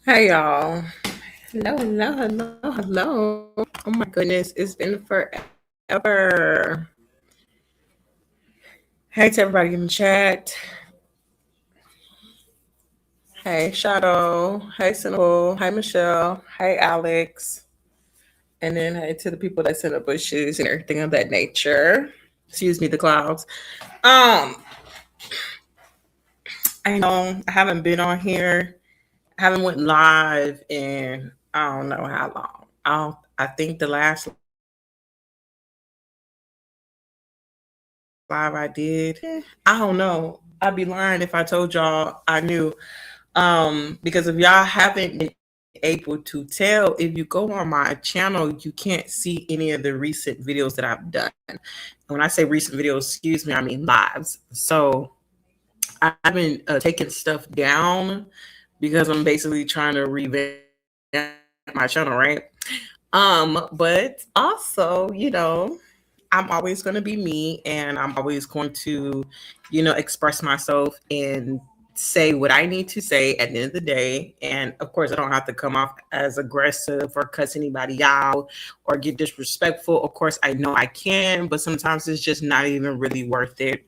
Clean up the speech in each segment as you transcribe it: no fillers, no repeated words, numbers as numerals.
Hey y'all. Hello, hello, hello, hello. Oh my goodness, it's been forever. Hey to everybody in the chat. Hey Shadow. Hey Cynical. Hey Michelle. Hey Alex. And then hey to the people that's in the bushes and everything of that nature. Excuse me, the clouds. Um, I know I haven't been on here. I haven't went live in I don't know how long. I think the last live I did. I don't know. I'd be lying if I told y'all I knew. Because if y'all haven't been able to tell, if you go on my channel, you can't see any of the recent videos that I've done. And when I say recent videos, excuse me, I mean lives. So I've been taking stuff down because I'm basically trying to revamp my channel, right? But also, I'm always going to be me and I'm always going to, express myself and say what I need to say at the end of the day. And of course, I don't have to come off as aggressive or cuss anybody out or get disrespectful. Of course, I know I can, but sometimes it's just not even really worth it.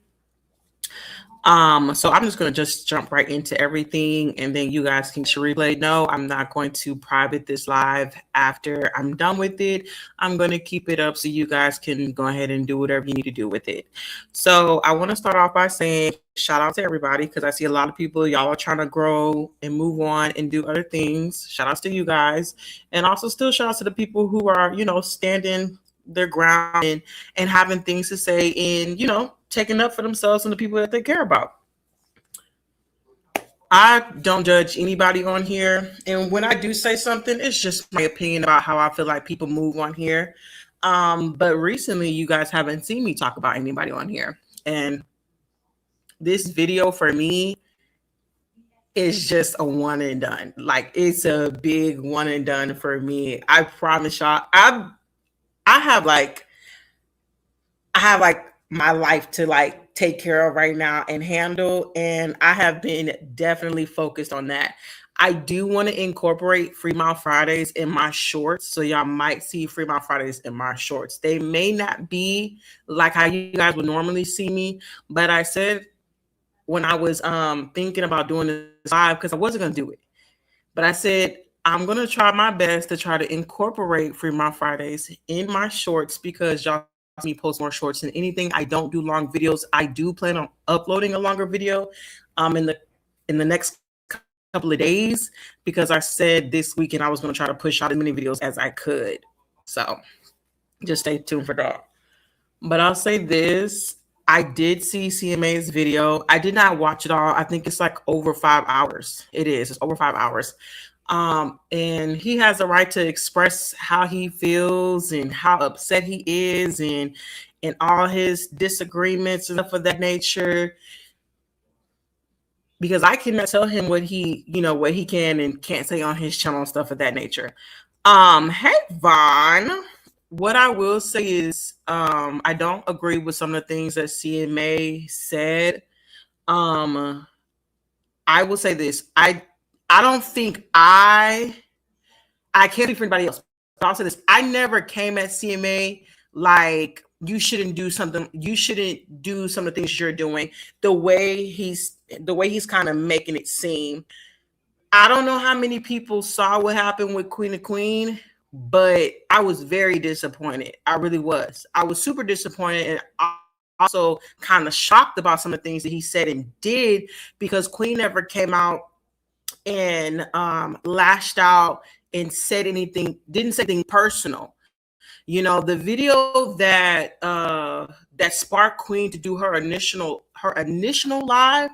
So I'm just gonna just jump right into everything and then you guys can replay. No, I'm not going to private this live after I'm done with it. I'm gonna keep it up so you guys can go ahead and do whatever you need to do with it. So I want to start off by saying shout out to everybody because I see a lot of people, y'all are trying to grow and move on and do other things. Shout outs to you guys. And also still shout outs to the people who are, standing their ground and having things to say and, taking up for themselves and the people that they care about. I don't judge anybody on here. And when I do say something, it's just my opinion about how I feel like people move on here. But recently, you guys haven't seen me talk about anybody on here. And this video for me is just a one and done. Like, it's a big one and done for me. I promise y'all. I have like my life to like take care of right now and handle, and I have been definitely focused on that. I do want to incorporate Free Mile Fridays in my shorts, so y'all might see Free Mile Fridays in my shorts. They may not be like how you guys would normally see me, but I said when I was thinking about doing this live, because I wasn't gonna do it. But I said I'm gonna try my best to try to incorporate Free My Fridays in my shorts, because y'all see me post more shorts than anything. I don't do long videos. I do plan on uploading a longer video in the next couple of days, because I said this weekend I was gonna try to push out as many videos as I could. So just stay tuned for that. But I'll say this. I did see CMA's video. I did not watch it all. I think it's like over 5 hours. It is. It's over 5 hours. And he has a right to express how he feels and how upset he is, and all his disagreements and stuff of that nature. Because I cannot tell him what he can and can't say on his channel and stuff of that nature. Hey Vaughn. What I will say is, I don't agree with some of the things that CMA said. I will say this. I don't think I can't speak for anybody else. But I'll say this. I never came at CMA like you shouldn't do something. You shouldn't do some of the things you're doing. The way he's kind of making it seem. I don't know how many people saw what happened with Queen of Queen, but I was very disappointed. I really was. I was super disappointed, and also kind of shocked about some of the things that he said and did, because Queen never came out and lashed out and said anything, didn't say anything personal. The video that sparked Queen to do her initial live,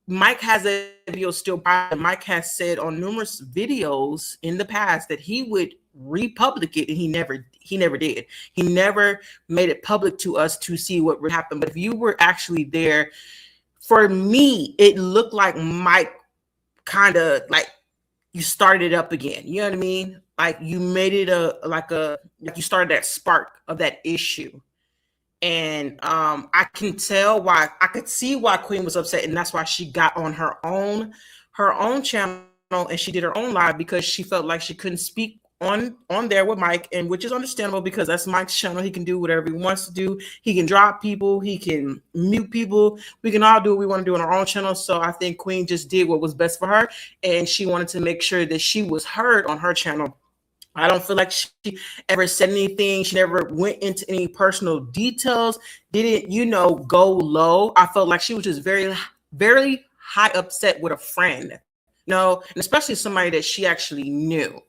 Mike has a video still. Mike has said on numerous videos in the past that he would republic it, and he never did. He never made it public to us to see what would happen. But if you were actually there, for me, it looked like Mike kind of like you started it up again. You know what I mean? Like you made it like you started that spark of that issue. And I can tell why. I could see why Queen was upset, and that's why she got on her own channel and she did her own live, because she felt like she couldn't speak on there with Mike, and which is understandable, because that's Mike's channel. He can do whatever he wants to do. He can drop people, he can mute people. We can all do what we want to do on our own channel. So I think Queen just did what was best for her, and she wanted to make sure that she was heard on her channel. I don't feel like she ever said anything. She never went into any personal details, didn't, go low. I felt like she was just very, very high upset with a friend, and especially somebody that she actually knew.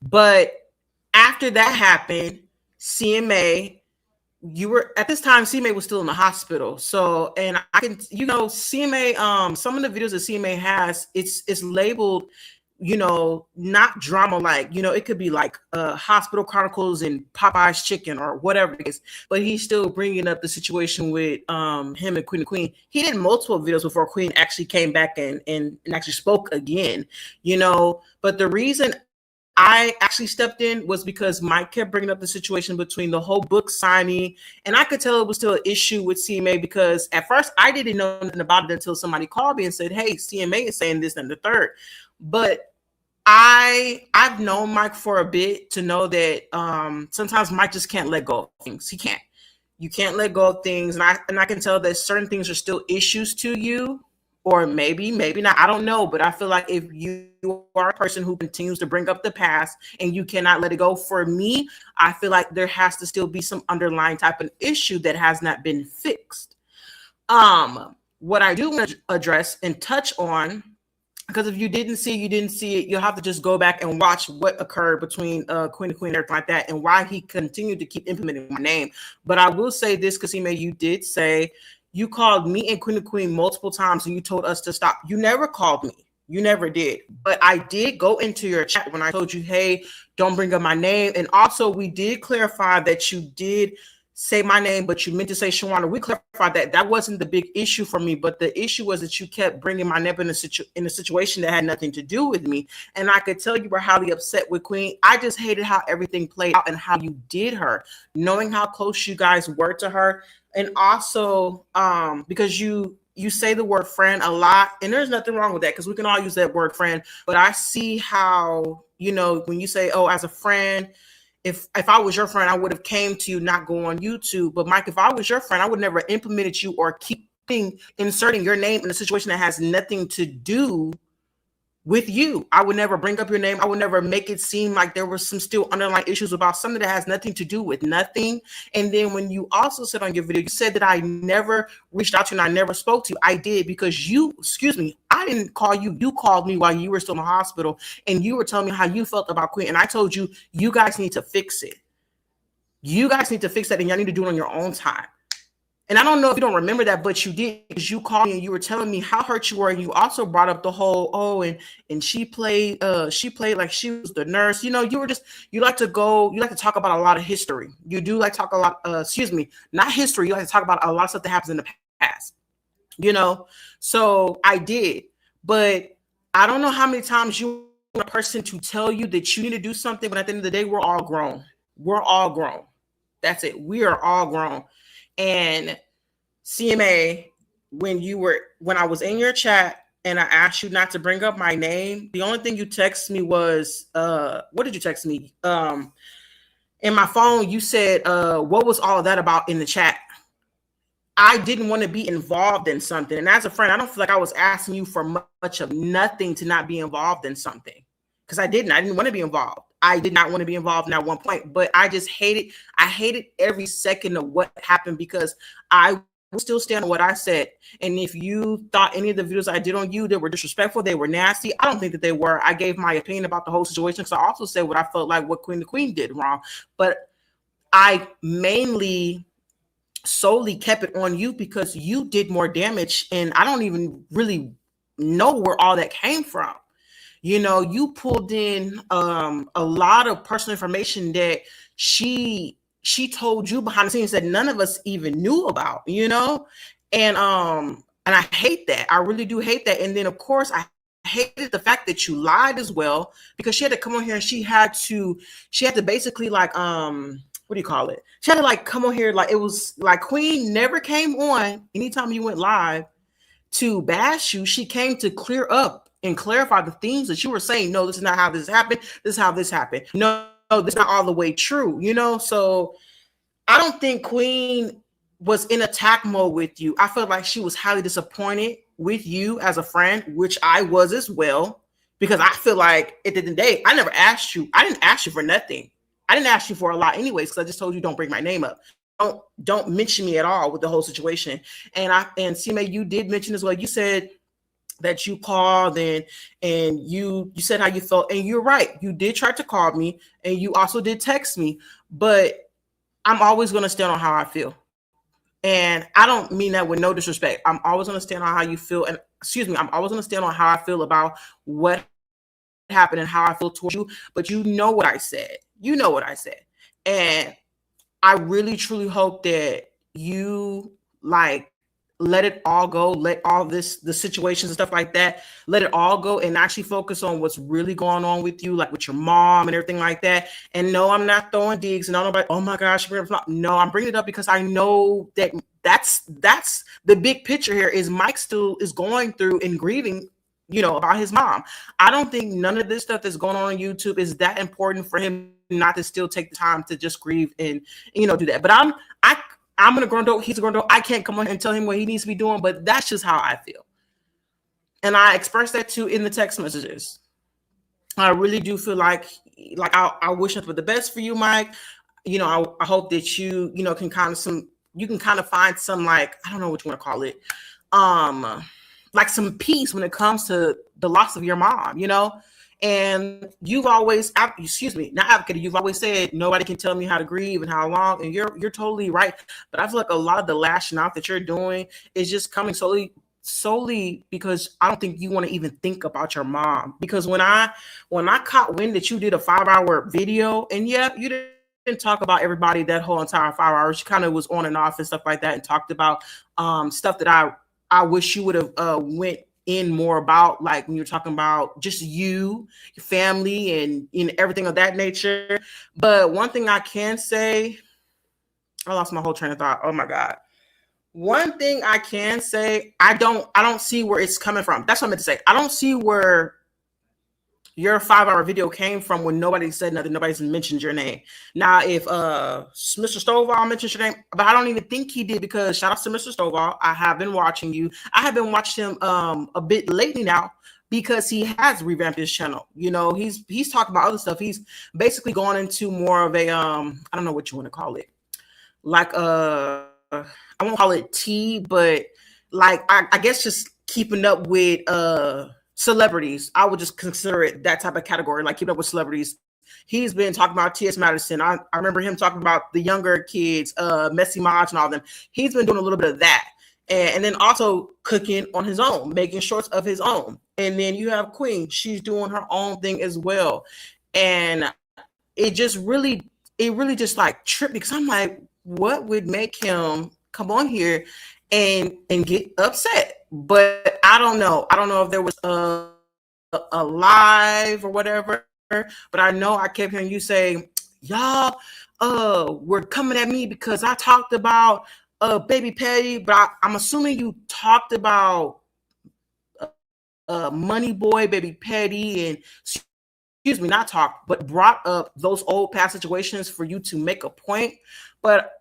But after that happened, CMA, at this time, CMA was still in the hospital. So, and I can, CMA, some of the videos that CMA has, it's labeled, not drama, like, it could be like Hospital Chronicles and Popeye's Chicken or whatever it is, but he's still bringing up the situation with him and Queen. He did multiple videos before Queen actually came back and actually spoke again, but the reason I actually stepped in was because Mike kept bringing up the situation between the whole book signing, and I could tell it was still an issue with CMA, because at first I didn't know nothing about it until somebody called me and said, hey, CMA is saying this and the third. But I've known Mike for a bit to know that sometimes Mike just can't let go of things. He can't. You can't let go of things, and I can tell that certain things are still issues to you, or maybe not. I don't know, but I feel like if you are a person who continues to bring up the past and you cannot let it go, for me, I feel like there has to still be some underlying type of issue that has not been fixed. What I do want to address and touch on, because if you didn't see it, you'll have to just go back and watch what occurred between Queen and everything like that, and why he continued to keep implementing my name. But I will say this, because you did say you called me and Queen multiple times and you told us to stop. You never called me. You never did. But I did go into your chat when I told you, hey, don't bring up my name. And also we did clarify that you did say my name, but you meant to say Shawana. We clarified that that wasn't the big issue for me, but the issue was that you kept bringing my name in a situation that had nothing to do with me. And I could tell you were highly upset with Queen. I just hated how everything played out and how you did her, knowing how close you guys were to her. And also because you say the word friend a lot, and there's nothing wrong with that, because we can all use that word friend. But I see how, when you say, oh, as a friend, if I was your friend, I would have came to you, not go on YouTube. But Mike, if I was your friend, I would never implemented you or keep inserting your name in a situation that has nothing to do with you. I would never bring up your name. I would never make it seem like there was some still underlying issues about something that has nothing to do with nothing. And then when you also said on your video, you said that I never reached out to you and I never spoke to you. I did, because you, excuse me, I didn't call you. You called me while you were still in the hospital and you were telling me how you felt about Queen. And I told you, you guys need to fix it. You guys need to fix that, and y'all need to do it on your own time. And I don't know if you don't remember that, but you did, because you called me and you were telling me how hurt you were. And you also brought up the whole, and she played like she was the nurse. You know, you like to talk about a lot of history. You do like talk a lot, not history. You like to talk about a lot of stuff that happens in the past, you know? So I did, but I don't know how many times you want a person to tell you that you need to do something, but at the end of the day, we're all grown. We're all grown. That's it. We are all grown. And CMA, when I was in your chat and I asked you not to bring up my name, the only thing you texted me was, what did you text me? In my phone, you said, what was all of that about in the chat? I didn't want to be involved in something. And as a friend, I don't feel like I was asking you for much of nothing to not be involved in something. Because I didn't want to be involved. I did not want to be involved in at one point, but I just hated every second of what happened, because I will still stand on what I said. And if you thought any of the videos I did on you that were disrespectful, they were nasty, I don't think that they were. I gave my opinion about the whole situation, because I also said what I felt like what Queen the Queen did wrong. But I solely kept it on you because you did more damage, and I don't even really know where all that came from. You know, you pulled in a lot of personal information that she told you behind the scenes that none of us even knew about, you know? And I hate that. I really do hate that. And then of course I hated the fact that you lied as well, because she had to come on here and she had to basically like what do you call it? She had to like come on here, like it was like Queen never came on anytime you went live to bash you. She came to clear up and clarify the things that you were saying. No, this is not how this happened. This is how this happened. No, this is not all the way true, you know? So I don't think Queen was in attack mode with you. I felt like she was highly disappointed with you as a friend, which I was as well, because I feel like at the end of the day, I never asked you. I didn't ask you for nothing. I didn't ask you for a lot anyways, because I just told you don't bring my name up. Don't mention me at all with the whole situation. And CMA, you did mention as well. You said that you called and you said how you felt, and you're right. You did try to call me, and you also did text me, but I'm always going to stand on how I feel. And I don't mean that with no disrespect. I'm always going to stand on how you feel. And I'm always going to stand on how I feel about what happened and how I feel towards you. But you know what I said. You know what I said. And I really, truly hope that you like let it all go, let all the situations and stuff like that, let it all go and actually focus on what's really going on with you, like with your mom and everything like that. And no, I'm not throwing digs and nobody, oh my gosh, no, I'm bringing it up because I know that that's the big picture here is Mike still is going through and grieving, you know, about his mom. I don't think none of this stuff that's going on YouTube is that important for him not to still take the time to just grieve and, you know, do that. But I'm a grown adult. He's a grown adult. I can't come on and tell him what he needs to be doing, but that's just how I feel. And I expressed that too in the text messages. I really do feel like I wish for the best for you, Mike. You know, I hope that you know, can kind of find some, like, I don't know what you want to call it. Like some peace when it comes to the loss of your mom, you know? And you've always, not advocated, you've always said nobody can tell me how to grieve and how long, and you're totally right. But I feel like a lot of the lashing out that you're doing is just coming solely because I don't think you want to even think about your mom. Because when I caught wind that you did a 5-hour video, and yeah, you didn't talk about everybody that whole entire 5 hours. You kind of was on and off and stuff like that, and talked about stuff that I wish you would have went in more about, like when you're talking about just you, your family, and everything of that nature. But one thing I can say, I lost my whole train of thought. Oh my God. One thing I can say, I don't see where it's coming from. That's what I meant to say. I don't see where your 5-hour video came from when nobody said nothing, nobody's mentioned your name. Now, if Mr. Stovall mentions your name, but I don't even think he did, because shout out to Mr. Stovall. I have been watching you. I have been watching him a bit lately now, because he has revamped his channel. You know, he's talking about other stuff. He's basically gone into more of a I don't know what you want to call it. Like I won't call it tea, but like I guess just keeping up with celebrities. I would just consider it that type of category, like keeping up with celebrities. He's been talking about T.S. Madison. I remember him talking about the younger kids, Messy Maj and all them. He's been doing a little bit of that. And then also cooking on his own, making shorts of his own. And then you have Queen. She's doing her own thing as well. And it really just like tripped me, because I'm like, what would make him come on here and get upset? But I don't know. I don't know if there was a live or whatever, but I know I kept hearing you say, y'all were coming at me because I talked about Baby Petty, but I'm assuming you talked about Money Boy, Baby Petty, and excuse me, not talk, but brought up those old past situations for you to make a point. But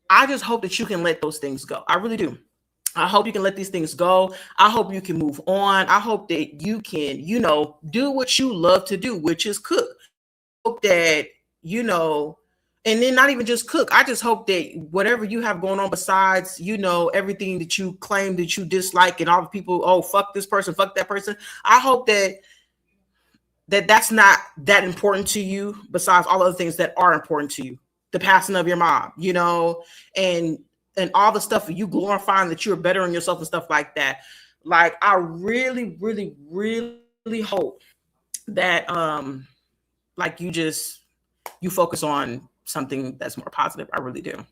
I just hope that you can let those things go. I really do. I hope you can let these things go. I hope you can move on. I hope that you can, do what you love to do, which is cook. I hope that, and then not even just cook. I just hope that whatever you have going on besides, everything that you claim that you dislike, and all the people, oh, fuck this person, fuck that person. I hope that's not that important to you, besides all other things that are important to you. The passing of your mom, and all the stuff, you glorifying that you're bettering yourself and stuff like that. Like, I really, really, really hope that like you focus on something that's more positive. I really do.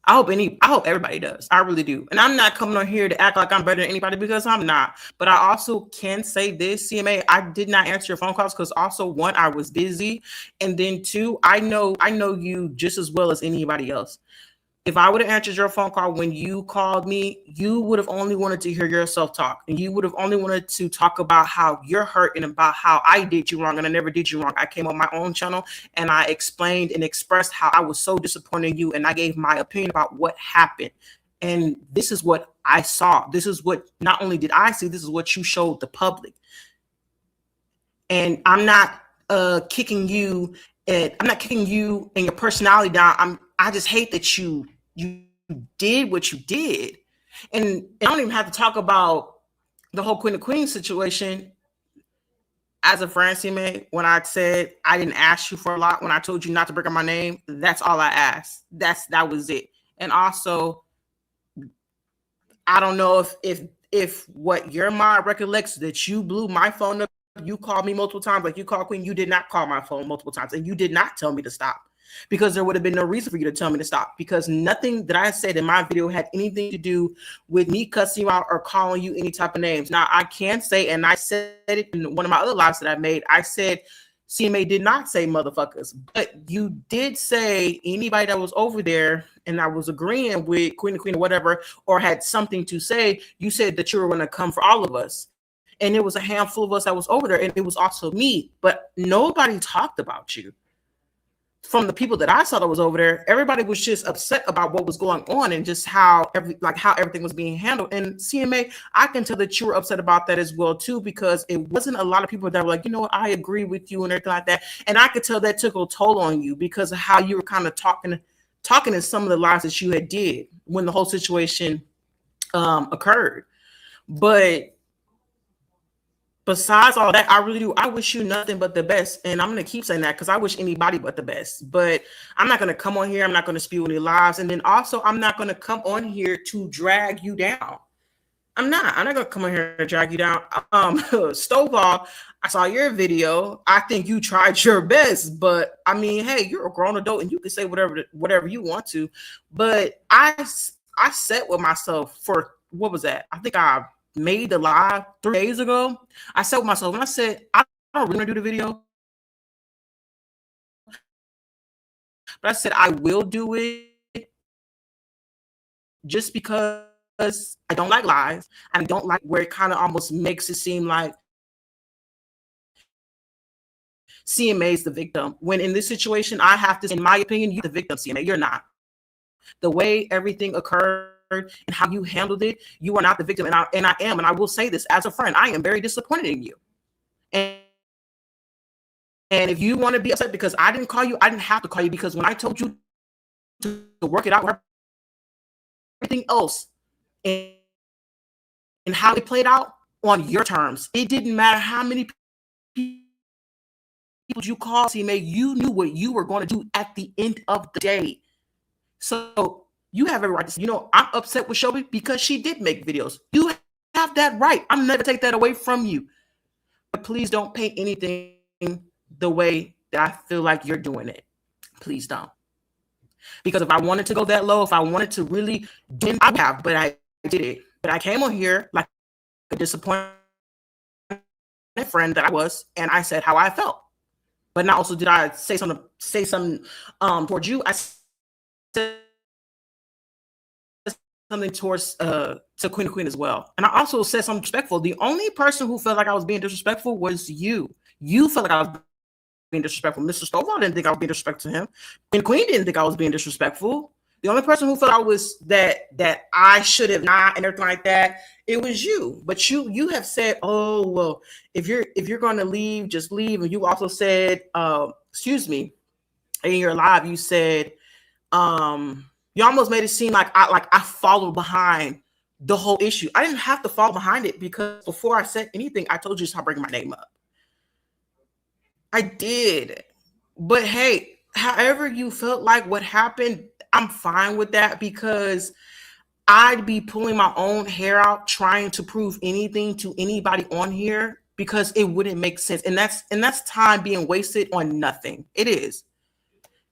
I hope everybody does. I really do. And I'm not coming on here to act like I'm better than anybody, because I'm not. But I also can say this, CMA, I did not answer your phone calls because also, one, I was busy. And then two, I know you just as well as anybody else. If I would have answered your phone call when you called me, you would have only wanted to hear yourself talk. And you would have only wanted to talk about how you're hurt and about how I did you wrong, and I never did you wrong. I came on my own channel and I explained and expressed how I was so disappointed in you, and I gave my opinion about what happened. And this is what I saw. This is what not only did I see, this is what you showed the public. And I'm not kicking you, and I'm not kicking you and your personality down. I just hate that you did what you did. And I don't even have to talk about the whole Queen of Queens situation. As a friend, CMA, when I said I didn't ask you for a lot, when I told you not to bring up my name, that's all I asked. That was it. And also, I don't know if what your mind recollects, that you blew my phone up, you called me multiple times, like you called Queen. You did not call my phone multiple times, and you did not tell me to stop, because there would have been no reason for you to tell me to stop, because nothing that I said in my video had anything to do with me cussing you out or calling you any type of names. Now, I can say, and I said it in one of my other lives that I made, I said CMA did not say motherfuckers, but you did say anybody that was over there and I was agreeing with Queen or whatever, or had something to say, you said that you were going to come for all of us. And it was a handful of us that was over there, and it was also me, but nobody talked about you. From the people that I saw that was over there, everybody was just upset about what was going on and just how everything was being handled. And CMA, I can tell that you were upset about that as well too, because it wasn't a lot of people that were like, I agree with you and everything like that. And I could tell that took a toll on you because of how you were kind of talking in some of the lies that you had did when the whole situation occurred. But besides all that, I really do. I wish you nothing but the best. And I'm going to keep saying that because I wish anybody but the best. But I'm not going to come on here. I'm not going to spew any lies. And then also, I'm not going to come on here to drag you down. I'm not going to come on here and drag you down. Stovall, I saw your video. I think you tried your best. But, I mean, hey, you're a grown adult and you can say whatever you want to. But I sat with myself for, what was that? I think I made the live 3 days ago. I said with myself, when I said, I don't really do the video, but I said, I will do it just because I don't like lies. And I don't like where it kind of almost makes it seem like CMA is the victim. When in this situation, I have to, in my opinion, you're the victim, CMA. You're not. The way everything occurred and how you handled it, you are not the victim. And I am, and I will say this as a friend, I am very disappointed in you. And if you want to be upset because I didn't call you, I didn't have to call you, because when I told you to work it out, everything else and how it played out on your terms, it didn't matter how many people you called, CMA, you knew what you were going to do at the end of the day. So you have every right to say, I'm upset with Shelby because she did make videos. You have that right. I'm never take that away from you. But please don't paint anything the way that I feel like you're doing it. Please don't. Because if I wanted to go that low, if I wanted to really, then I would have, but I did it. But I came on here like a disappointed friend that I was, and I said how I felt. But not also did I say something towards you. I said something towards to Queen as well. And I also said something respectful. The only person who felt like I was being disrespectful was you. You felt like I was being disrespectful. Mr. Stovall didn't think I was being disrespectful to him. And Queen didn't think I was being disrespectful. The only person who felt I was that I should have not and everything like that, it was you. But you have said, oh well, if you're going to leave, just leave. And you also said, excuse me, in your live, you said, you almost made it seem like I followed behind the whole issue. I didn't have to follow behind it, because before I said anything, I told you to stop bringing my name up. I did. But hey, however you felt like what happened, I'm fine with that, because I'd be pulling my own hair out trying to prove anything to anybody on here, because it wouldn't make sense. And that's time being wasted on nothing. It is.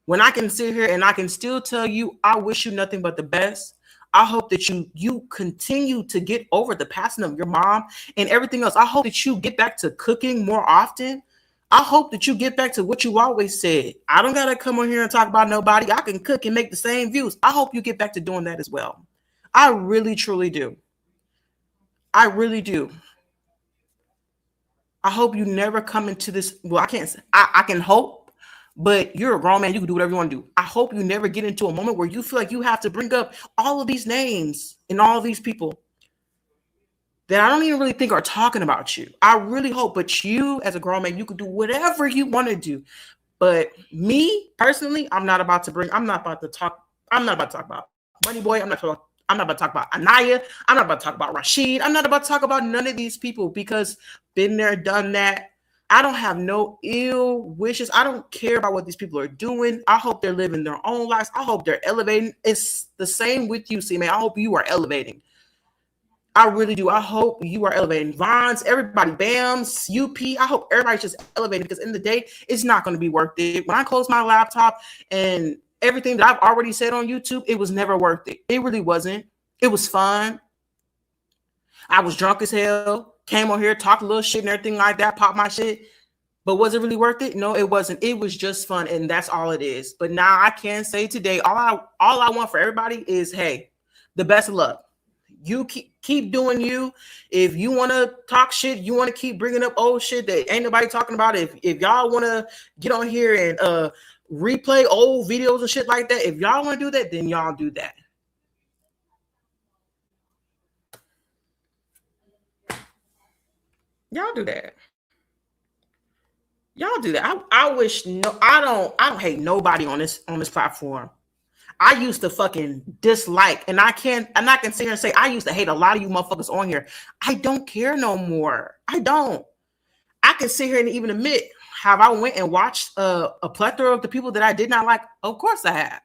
When I can sit here and I can still tell you, I wish you nothing but the best. I hope that you continue to get over the passing of your mom and everything else. I hope that you get back to cooking more often. I hope that you get back to what you always said. I don't got to come on here and talk about nobody. I can cook and make the same views. I hope you get back to doing that as well. I really, truly do. I really do. I hope you never come into this. Well, I can't say, I can hope. But you're a grown man. You can do whatever you want to do. I hope you never get into a moment where you feel like you have to bring up all of these names and all of these people that I don't even really think are talking about you. I really hope. But you, as a grown man, you can do whatever you want to do. But me, personally, I'm not about to talk about Money Boy. I'm not about to talk about Anaya. I'm not about to talk about Rashid. I'm not about to talk about none of these people, because been there, done that. I don't have no ill wishes. I don't care about what these people are doing. I hope they're living their own lives. I hope they're elevating. It's the same with you, CMA. I hope you are elevating. I really do. I hope you are elevating. Vons, everybody, BAMs, UP. I hope everybody's just elevating, because in the day, it's not going to be worth it. When I close my laptop and everything that I've already said on YouTube, it was never worth it. It really wasn't. It was fun. I was drunk as hell. Came on here, talked a little shit and everything like that, popped my shit. But was it really worth it? No, it wasn't. It was just fun, and that's all it is. But now I can say today, all I want for everybody is, hey, the best of luck. You keep doing you. If you want to talk shit, you want to keep bringing up old shit that ain't nobody talking about. If y'all want to get on here and replay old videos and shit like that, if y'all want to do that, then y'all do that. Y'all do that. Y'all do that. I wish I don't hate nobody on this platform. I used to fucking dislike, and I can sit here and say I used to hate a lot of you motherfuckers on here. I don't care no more. I don't. I can sit here and even admit, have I went and watched a plethora of the people that I did not like? Of course I have.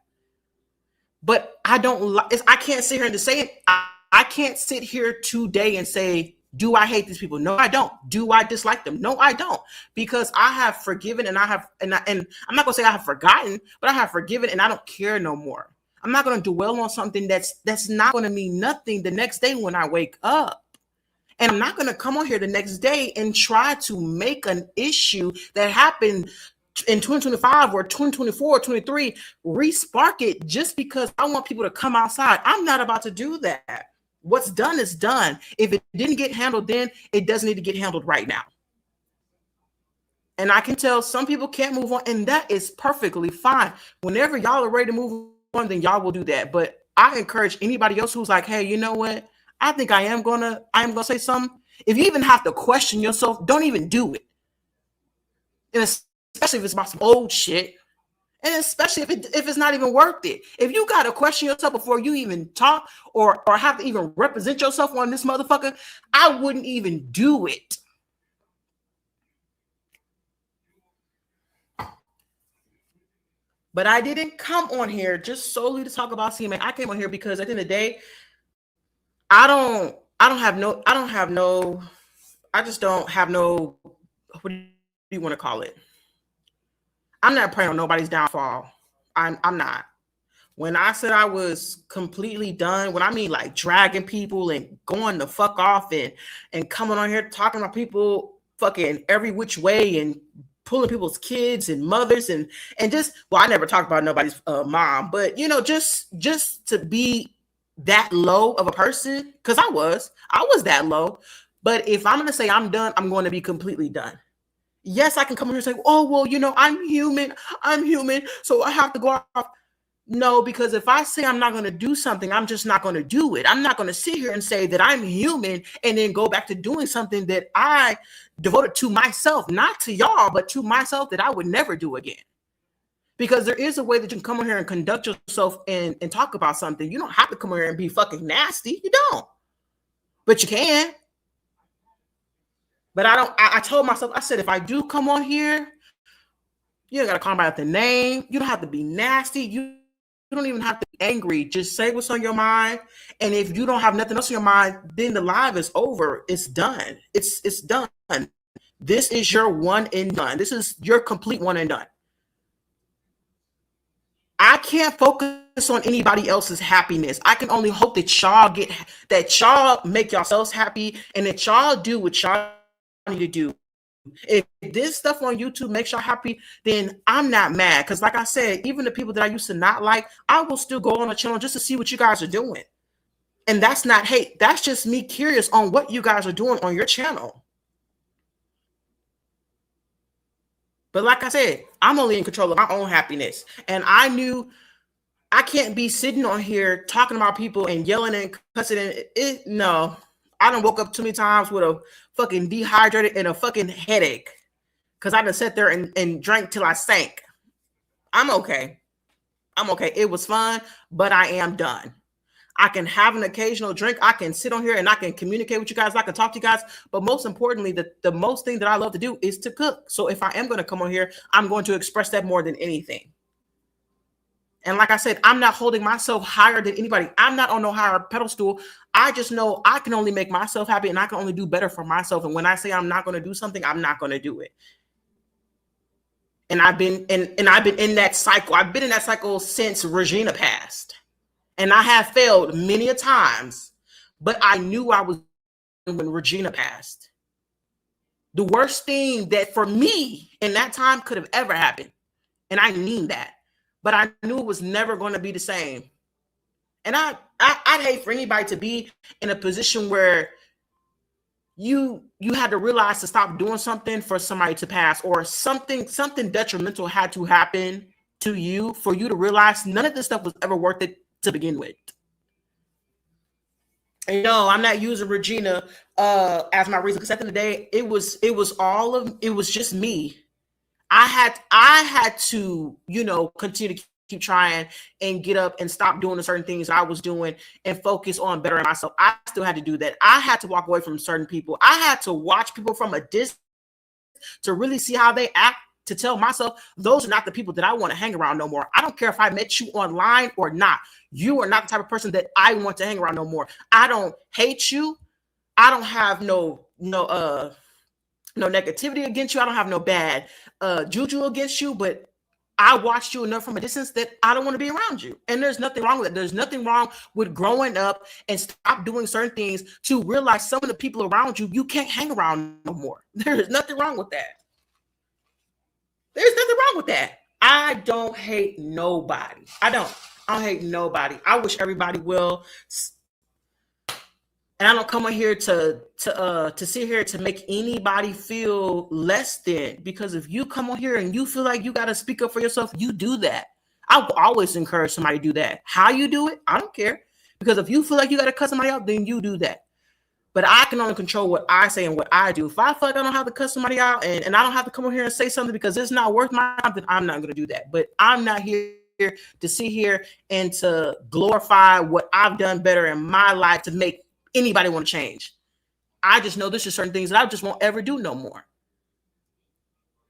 But I don't like. I can't sit here and say it. I can't sit here today and say, do I hate these people? No, I don't. Do I dislike them? No, I don't. Because I have forgiven, and I'm not gonna say I have forgotten, but I have forgiven, and I don't care no more. I'm not gonna dwell on something that's not gonna mean nothing the next day when I wake up. And I'm not gonna come on here the next day and try to make an issue that happened in 2025 or 2024 or 23, re-spark it just because I want people to come outside. I'm not about to do that. What's done is done. If it didn't get handled then, it doesn't need to get handled right now. And I can tell some people can't move on, and that is perfectly fine. Whenever y'all are ready to move on, then y'all will do that. But I encourage anybody else who's like, hey, you know what? I think I am gonna say something. If you even have to question yourself, don't even do it. And especially if it's about some old shit. And especially if it's not even worth it. If you gotta question yourself before you even talk or have to even represent yourself on this motherfucker, I wouldn't even do it. But I didn't come on here just solely to talk about CMA. I came on here because at the end of the day, I just don't have no, what do you want to call it? I'm not praying on nobody's downfall. I'm not. When I said I was completely done, when I mean like dragging people and going the fuck off and coming on here talking about people fucking every which way and pulling people's kids and mothers and just, well, I never talked about nobody's mom, but you know, just to be that low of a person, because I was that low. But if I'm gonna say I'm done, I'm going to be completely done. Yes, I can come here and say, oh, well, you know, I'm human, so I have to go off. No, because if I say I'm not going to do something, I'm just not going to do it. I'm not going to sit here and say that I'm human and then go back to doing something that I devoted to myself, not to y'all, but to myself, that I would never do again. Because there is a way that you can come over here and conduct yourself and talk about something. You don't have to come over here and be fucking nasty. You don't. But you can. But I told myself, I said, if I do come on here, you don't got to call me out the name. You don't have to be nasty. You don't even have to be angry. Just say what's on your mind. And if you don't have nothing else on your mind, then the live is over. It's done. It's done. This is your one and done. This is your complete one and done. I can't focus on anybody else's happiness. I can only hope that y'all make yourselves happy and that y'all do what y'all need to do. If this stuff on YouTube makes y'all happy, then I'm not mad. Because like I said, even the people that I used to not like, I will still go on a channel just to see what you guys are doing. And that's not hate. That's just me curious on what you guys are doing on your channel. But like I said, I'm only in control of my own happiness. And I knew I can't be sitting on here talking about people and yelling and cussing. No, I done woke up too many times with a fucking dehydrated and a fucking headache because I done sat there and drank till I sank. I'm okay. It was fun, but I am done. I can have an occasional drink. I can sit on here and I can communicate with you guys. I can talk to you guys. But most importantly, the most thing that I love to do is to cook. So if I am going to come on here, I'm going to express that more than anything. And like I said, I'm not holding myself higher than anybody. I'm not on no higher pedestal. I just know I can only make myself happy and I can only do better for myself. And when I say I'm not going to do something, I'm not going to do it. And I've been in that cycle. I've been in that cycle since Regina passed. And I have failed many a times, but I knew I was when Regina passed. The worst thing that for me in that time could have ever happened. And I mean that. But I knew it was never going to be the same. And I'd hate for anybody to be in a position where you had to realize to stop doing something for somebody to pass, or something detrimental had to happen to you for you to realize none of this stuff was ever worth it to begin with. And no, I'm not using Regina as my reason, because at the end of the day, it was just me. I had to, continue to keep trying and get up and stop doing the certain things I was doing and focus on bettering myself. I still had to do that. I had to walk away from certain people. I had to watch people from a distance to really see how they act, to tell myself, those are not the people that I want to hang around no more. I don't care if I met you online or not. You are not the type of person that I want to hang around no more. I don't hate you. I don't have no negativity against you. I don't have no bad juju against you, but I watched you enough from a distance that I don't want to be around you. And there's nothing wrong with it. There's nothing wrong with growing up and stop doing certain things to realize some of the people around you can't hang around no more. There's nothing wrong with that. There's nothing wrong with that. I don't hate nobody. I don't hate nobody. I wish everybody well. And I don't come on here to sit here to make anybody feel less than, because if you come on here and you feel like you got to speak up for yourself, you do that. I will always encourage somebody to do that. How you do it, I don't care. Because if you feel like you got to cut somebody out, then you do that. But I can only control what I say and what I do. If I feel like I don't have to cut somebody out and I don't have to come over here and say something because it's not worth my time, then I'm not going to do that. But I'm not here to sit here and to glorify what I've done better in my life to make anybody want to change. I just know there's just certain things that I just won't ever do no more.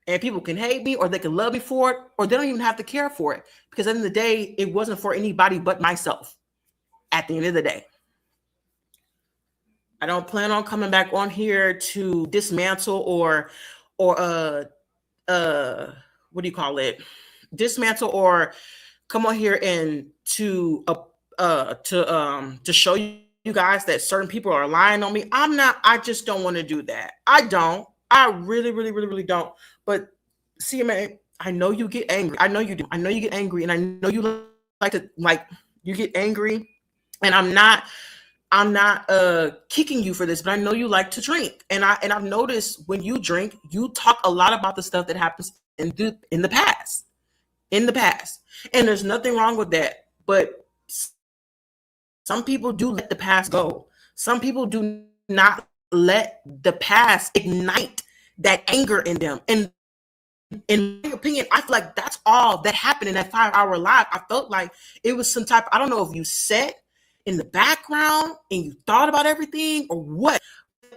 And people can hate me or they can love me for it, or they don't even have to care for it. Because at the end of the day, it wasn't for anybody but myself at the end of the day. I don't plan on coming back on here to dismantle or what do you call it? Dismantle or come on here and to show you guys that certain people are lying on me. I just don't want to do that. I really don't. But CMA, I know you get angry. I know you do. I know you get angry, and I know you you get angry, and I'm not kicking you for this, but I know you like to drink. And I've noticed when you drink, you talk a lot about the stuff that happens in the past. And there's nothing wrong with that. But some people do let the past go. Some people do not let the past ignite that anger in them. And in my opinion, I feel like that's all that happened in that 5-hour live. I felt like it was some type, I don't know if you sat in the background and you thought about everything or what.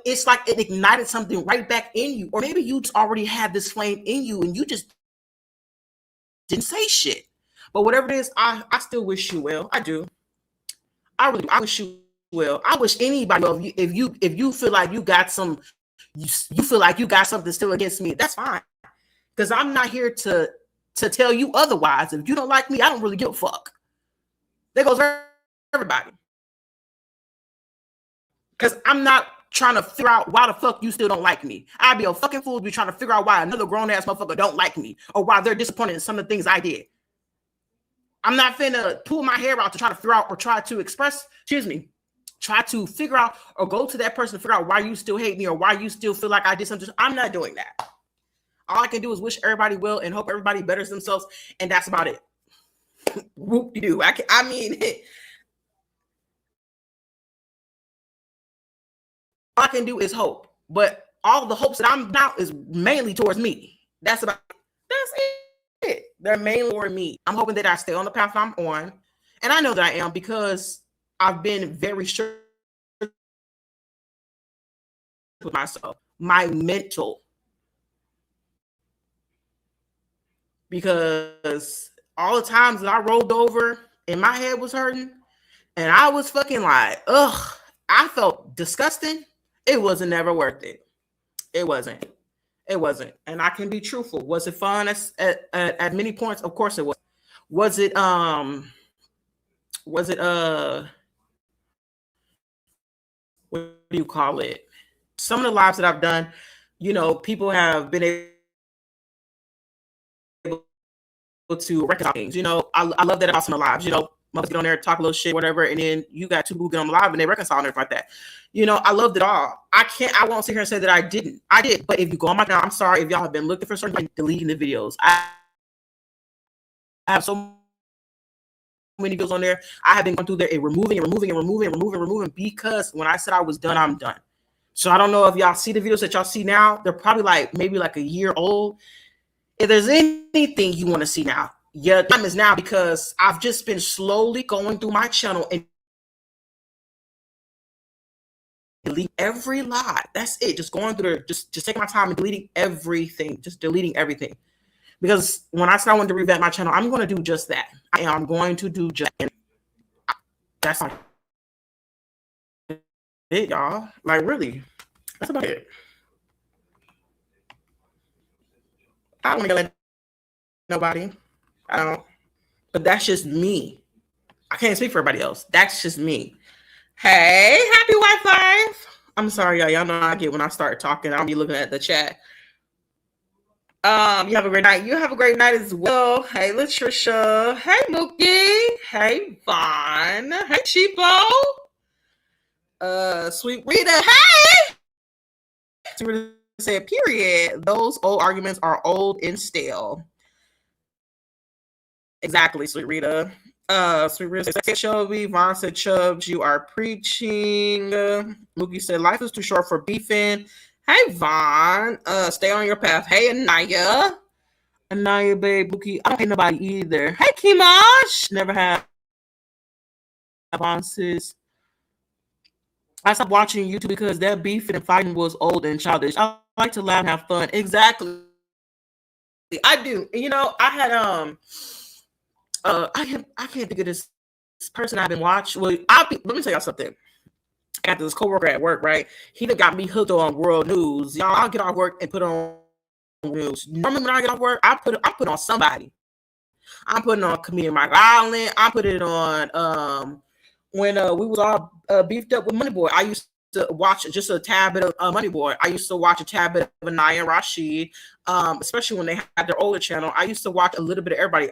It's like it ignited something right back in you. Or maybe you just already had this flame in you and you just didn't say shit. But whatever it is, I still wish you well. I do. I wish you well. I wish anybody well. If you feel like you got you feel like you got something still against me, that's fine. Because I'm not here to tell you otherwise. If you don't like me, I don't really give a fuck. There goes everybody. Because I'm not trying to figure out why the fuck you still don't like me. I'd be a fucking fool to be trying to figure out why another grown-ass motherfucker don't like me or why they're disappointed in some of the things I did. I'm not finna pull my hair out to try to figure out or try to figure out or go to that person to figure out why you still hate me or why you still feel like I did something. I'm not doing that. All I can do is wish everybody well and hope everybody betters themselves, and that's about it. Whoop-de-doo. I mean, all I can do is hope, but all the hopes that I'm about is mainly towards me. That's it. They're mainly toward me. I'm hoping that I stay on the path I'm on, and I know that I am because I've been very sure with myself, my mental. Because all the times that I rolled over and my head was hurting and I was fucking like, ugh, I felt disgusting. It wasn't never worth it. It wasn't. And I can be truthful. Was it fun at many points? Of course it was. Was it what do you call it? Some of the lives that I've done, people have been able to reconcile things. I love that about some lives. Must get on there, talk a little shit, whatever, and then you got two people get on the live and they reconcile and everything like that. I loved it all. I won't sit here and say that I didn't. I did. But if you go on my channel, I'm sorry if y'all have been looking for certain deleting the videos. I have so many videos on there. I have been going through there and removing because when I said I was done, I'm done. So I don't know if y'all see the videos that y'all see now. They're probably maybe like a year old. If there's anything you want to see now, your time is now, because I've just been slowly going through my channel and delete every lie. That's it. Just going through there, just taking my time and deleting everything. Just deleting everything. Because when I said I wanted to revamp my channel, I'm going to do just that. I am going to do just that. That's not it, y'all. Really. That's about it. I don't want to let nobody. I don't. But that's just me. I can't speak for everybody else. That's just me. Hey, happy Wi-Fi. I'm sorry, y'all. Y'all know I get when I start talking. I'll be looking at the chat. You have a great night. You have a great night as well. Hey, Latricia. Hey, Mookie. Hey, Vaughn. Hey, Cheapo. Sweet Rita, hey! Sweet Rita said, period. Those old arguments are old and stale. Exactly, Sweet Rita. Sweet Rita said, Shelby. Vaughn said, Chubbs, you are preaching. Mookie said, life is too short for beefing. Hey, Vaughn. Stay on your path. Hey, Anaya. Anaya, babe. Mookie, I don't hate nobody either. Hey, Kimash. Never have. Vaughn says, I stopped watching YouTube because that beefing and fighting was old and childish. I like to laugh and have fun. Exactly. I do. You know, I had I can't think of this person I've been watching. Well, let me tell y'all something. I got this coworker at work, right? He done got me hooked on world news. Y'all, I'll get off work and put on news. Normally when I get off work, I put on somebody. I'm putting on comedian Mike Island. I put it on when we was all beefed up with Money Boy. I used to watch just a tad bit of Money Boy. I used to watch a tad bit of Anaya and Rashid, especially when they had their older channel. I used to watch a little bit of everybody.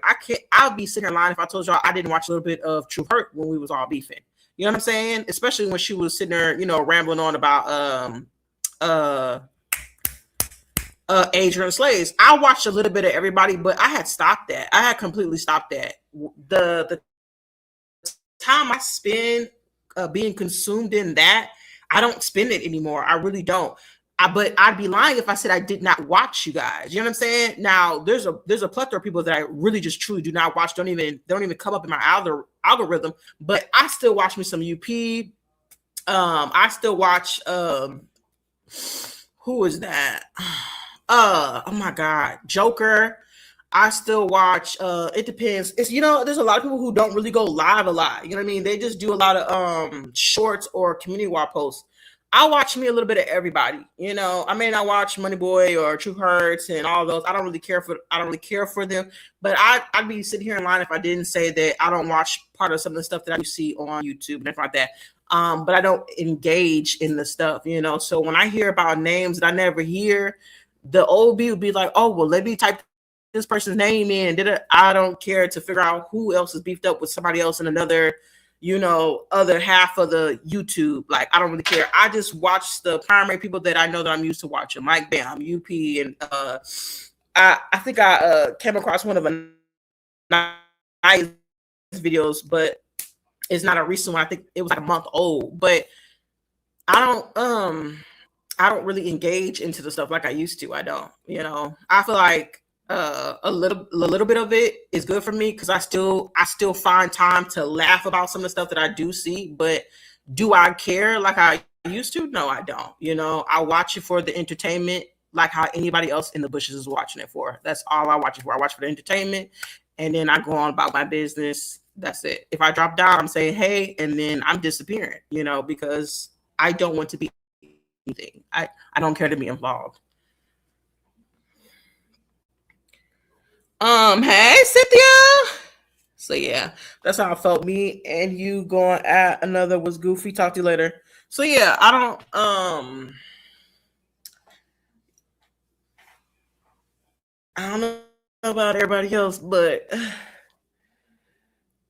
I'll be sitting in line if I told y'all I didn't watch a little bit of True Hurt when we was all beefing. You know what I'm saying? Especially when she was sitting there, you know, rambling on about Adrian Slays. I watched a little bit of everybody, but I had stopped that. I had completely stopped that. The time I spend being consumed in that, I don't spend it anymore. I really don't. But I'd be lying if I said I did not watch you guys. You know what I'm saying? Now there's a plethora of people that I really just truly do not watch. Don't even come up in my algorithm. But I still watch me some UP. I still watch who is that? Oh my God, Joker. I still watch. It depends. It's, you know, there's a lot of people who don't really go live a lot. You know what I mean? They just do a lot of shorts or community wall posts. I watch me a little bit of everybody. You know, I may not watch Money Boy or True Hurts and all those. I don't really care for them. But I'd be sitting here in line if I didn't say that I don't watch part of some of the stuff that I see on YouTube and everything like that. But I don't engage in the stuff. You know, so when I hear about names that I never hear, the old B would be like, oh well, let me type this person's name in. I don't care to figure out who else is beefed up with somebody else in another, you know, other half of the YouTube. Like, I don't really care. I just watch the primary people that I know that I'm used to watching. Mike Bam, UP, and I think I came across one of a nice videos, but it's not a recent one. I think it was like a month old. But I don't really engage into the stuff like I used to. I don't, you know. I feel like a little bit of it is good for me because I still find time to laugh about some of the stuff that I do see. But do I care like I used to? No, I don't. You know, I watch it for the entertainment, like how anybody else in the bushes is watching it for. That's all I watch it for. I watch for the entertainment, and then I go on about my business. That's it. If I drop down, I'm saying hey, and then I'm disappearing. You know, because I don't want to be anything. I don't care to be involved. Hey Cynthia. So yeah, that's how I felt. Me and you going at another was goofy. Talk to you later. So yeah, I don't know about everybody else, but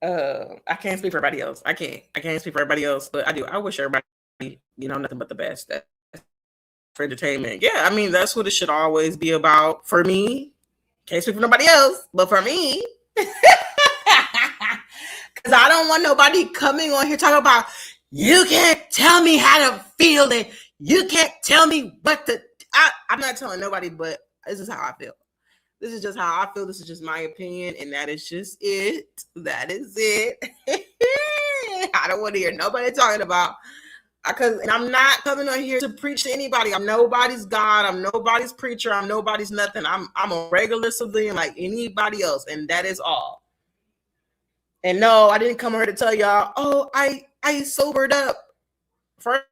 I can't speak for everybody else. I can't speak for everybody else, but I do. I wish everybody, you know, nothing but the best. That for entertainment. Yeah, I mean that's what it should always be about for me. Can't speak for nobody else, but for me. Because I don't want nobody coming on here talking about you can't tell me how to feel and you can't tell me what to. I'm not telling nobody, but this is how I feel. This is just how I feel. This is just my opinion, and that is just it. That is it. I don't want to hear nobody talking about. And I'm not coming on here to preach to anybody. I'm nobody's God. I'm nobody's preacher. I'm nobody's nothing. I'm a regular civilian like anybody else, and that is all. And no, I didn't come here to tell y'all, oh, I sobered up. First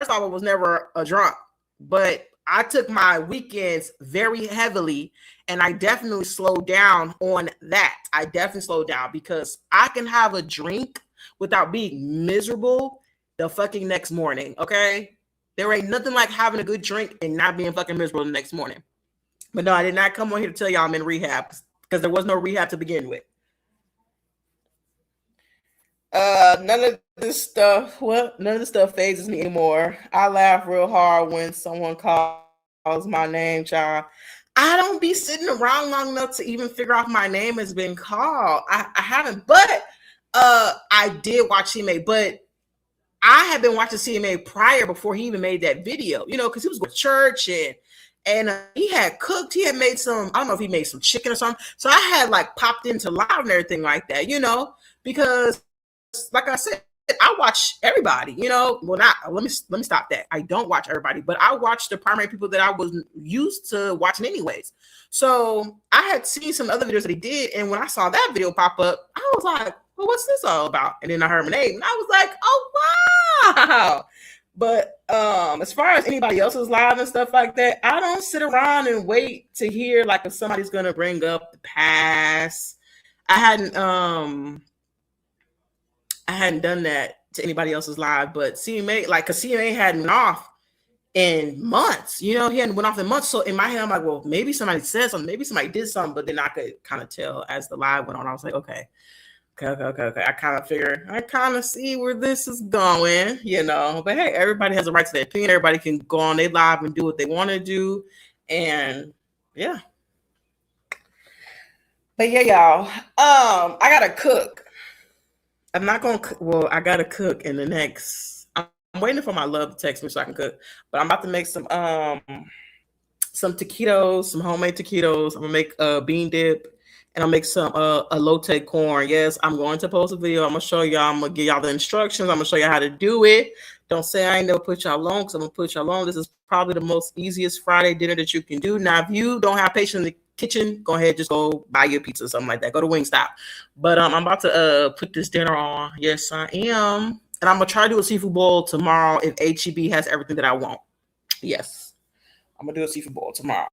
off, I was never a drunk, but I took my weekends very heavily, and I definitely slowed down on that. I definitely slowed down because I can have a drink without being miserable the fucking next morning, okay? There ain't nothing like having a good drink and not being fucking miserable the next morning. But no, I did not come on here to tell y'all I'm in rehab because there was no rehab to begin with. None of this stuff. Well, none of this stuff phases me anymore. I laugh real hard when someone calls my name, child. I don't be sitting around long enough to even figure out my name has been called. I haven't, but I did watch CMA, but I had been watching CMA prior before he even made that video, because he was going to church and he had cooked. He had made some, I don't know if he made some chicken or something. So I had like popped into live and everything like that, because like I said, I watch everybody, well, not, let me stop that. I don't watch everybody, but I watch the primary people that I was used to watching anyways. So I had seen some other videos that he did. And when I saw that video pop up, I was like, well, what's this all about? And then I heard my name and I was like, oh, wow. But as far as anybody else's live and stuff like that, I don't sit around and wait to hear like if somebody's gonna bring up the past. I hadn't done that to anybody else's live, but CMA, like, cause CMA hadn't went off in months, he hadn't went off in months. So in my head, I'm like, well, maybe somebody said something, maybe somebody did something, but then I could kind of tell as the live went on. I was like, okay. I kind of see where this is going, but hey, everybody has a right to their opinion. Everybody can go on their live and do what they want to do. And yeah. But yeah, y'all, I gotta cook. I'm not gonna cook. Well, I gotta cook in the next. I'm waiting for my love to text me so I can cook. But I'm about to make some taquitos, some homemade taquitos. I'm gonna make a bean dip, and I'll make some elote corn. Yes, I'm going to post a video. I'm gonna show y'all. I'm gonna give y'all the instructions. I'm gonna show you how to do it. Don't say I ain't never put y'all on, because I'm gonna put y'all on. This is probably the most easiest Friday dinner that you can do. Now, if you don't have patience in the kitchen, go ahead, just go buy your pizza or something like that. Go to Wingstop. But I'm about to put this dinner on. Yes, I am. And I'm gonna try to do a seafood boil tomorrow if HEB has everything that I want. Yes, I'm gonna do a seafood boil tomorrow.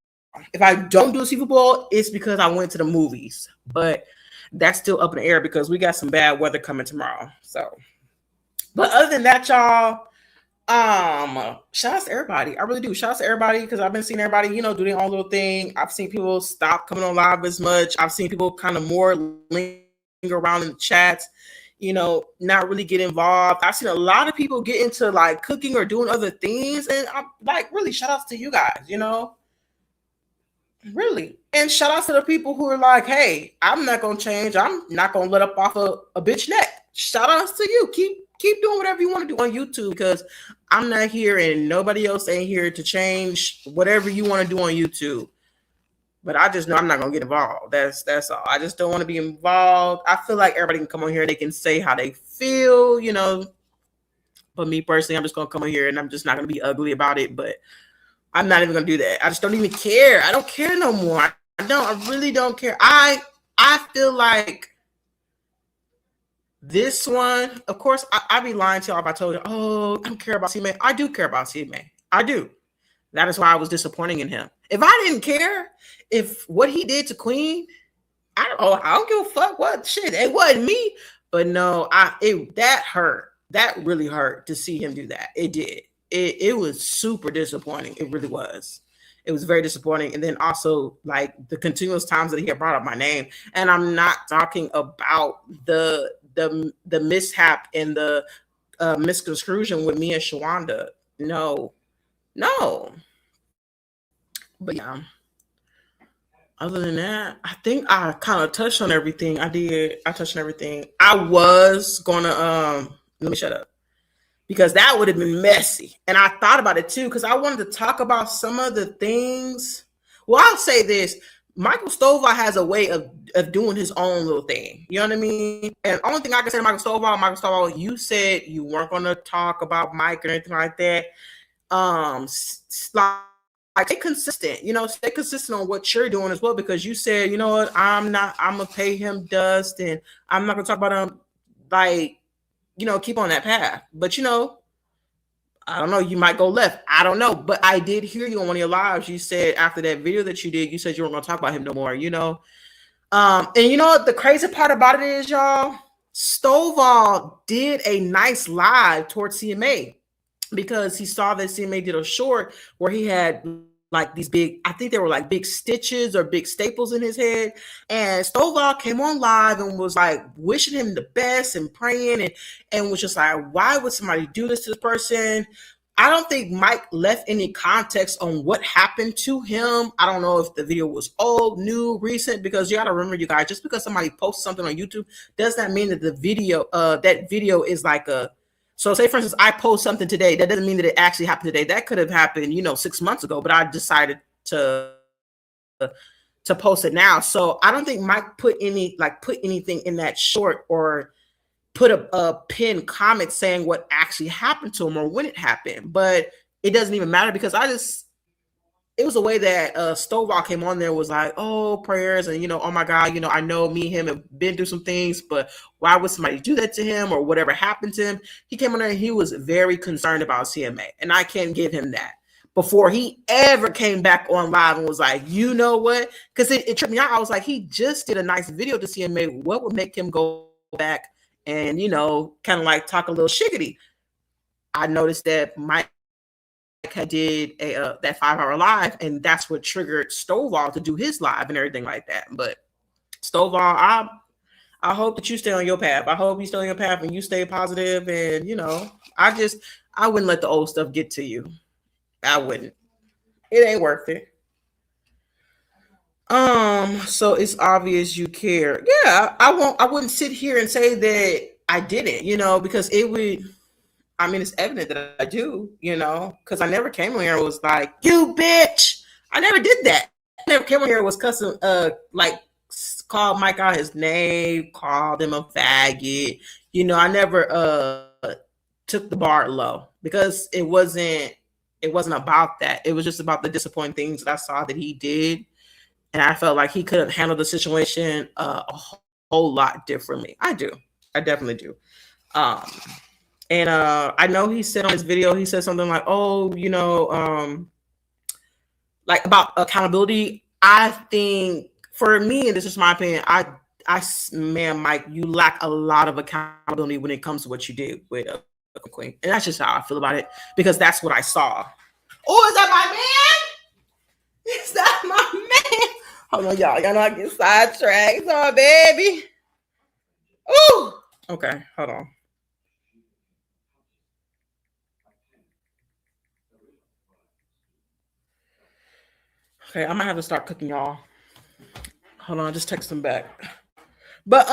If I don't do a seafood boil, it's because I went to the movies. But that's still up in the air because we got some bad weather coming tomorrow. So, but other than that, y'all, shout out to everybody. I really do. Shout out to everybody, because I've been seeing everybody, do their own little thing. I've seen people stop coming on live as much. I've seen people kind of more linger around in the chats, not really get involved. I've seen a lot of people get into like cooking or doing other things. And I'm like, really, shout outs to you guys, really. And shout outs to the people who are like, hey, I'm not going to change. I'm not going to let up off a bitch neck. Shout outs to you. Keep doing whatever you want to do on YouTube, because I'm not here and nobody else ain't here to change whatever you want to do on YouTube. But I just know I'm not going to get involved. That's all. I just don't want to be involved. I feel like everybody can come on here. They can say how they feel, But me personally, I'm just going to come on here and I'm just not going to be ugly about it. But I'm not even going to do that. I just don't even care. I don't care no more. I really don't care. I feel like this one, of course, I'd be lying to y'all if I told you, oh, I don't care about CMA. I do care about CMA. I do. That is why I was disappointing in him. If I didn't care, if what he did to Queen, I don't give a fuck what shit. It wasn't me. But no, that hurt. That really hurt to see him do that. It did. It was super disappointing. It really was. It was very disappointing. And then also like the continuous times that he had brought up my name. And I'm not talking about the mishap and the misconstruction with me and Shawanda. No. But yeah. Other than that, I think I kind of touched on everything. I did. I touched on everything. I was gonna let me shut up, because that would have been messy. And I thought about it too, because I wanted to talk about some of the things. Well, I'll say this. Michael Stovall has a way of doing his own little thing. You know what I mean? And the only thing I can say to Michael Stovall, you said you weren't going to talk about Mike or anything like that. Like, stay consistent, stay consistent on what you're doing as well, because you said, you know what, I'm going to pay him dust and I'm not going to talk about him, like, keep on that path. But, I don't know, you might go left. I don't know. But I did hear you on one of your lives. You said after that video that you did, you said you weren't going to talk about him no more, And you know what the crazy part about it is, y'all? Stovall did a nice live towards CMA, because he saw that CMA did a short where he had like these big, I think they were like big stitches or big staples in his head. And Stovall came on live and was like wishing him the best and praying and was just like, why would somebody do this to this person? I don't think Mike left any context on what happened to him. I don't know if the video was old, new, recent, because you got to remember, you guys, just because somebody posts something on YouTube does not mean that the video, that video is like a, so say for instance, I post something today, that doesn't mean that it actually happened today. That could have happened, 6 months ago, but I decided to post it now. So I don't think Mike put anything in that short or put a pinned comment saying what actually happened to him or when it happened. But it doesn't even matter because it was a way that Stovall came on there, was like, oh, prayers, and oh my God, I know me and him have been through some things, but why would somebody do that to him or whatever happened to him? He came on there and he was very concerned about CMA, and I can't give him that. Before he ever came back on live and was like, you know what? Because it tripped me out. I was like, he just did a nice video to CMA. What would make him go back and kind of like talk a little shiggity? I noticed that Mike did that 5-hour live, and that's what triggered Stovall to do his live and everything like that. But Stovall, I hope that you stay on your path. I hope you stay on your path and you stay positive. And I wouldn't let the old stuff get to you. I wouldn't. It ain't worth it. So it's obvious you care. Yeah, I wouldn't sit here and say that I didn't, because it would. I mean, it's evident that I do, because I never came on here and was like, you bitch. I never did that. I never came on here and was cussing, like called Mike out his name, called him a faggot. I never took the bar low because it wasn't about that. It was just about the disappointing things that I saw that he did. And I felt like he could have handled the situation a whole lot differently. I do. I definitely do. And I know he said on his video, he said something like, oh, like about accountability. I think for me, and this is my opinion, man, Mike, you lack a lot of accountability when it comes to what you did with a Queen. And that's just how I feel about it, because that's what I saw. Oh, is that my man? Is that my man? Hold on, y'all. Y'all know I get sidetracked. Oh, baby. Ooh. Okay, hold on. Okay, I might have to start cooking, y'all. Hold on, just text them back. But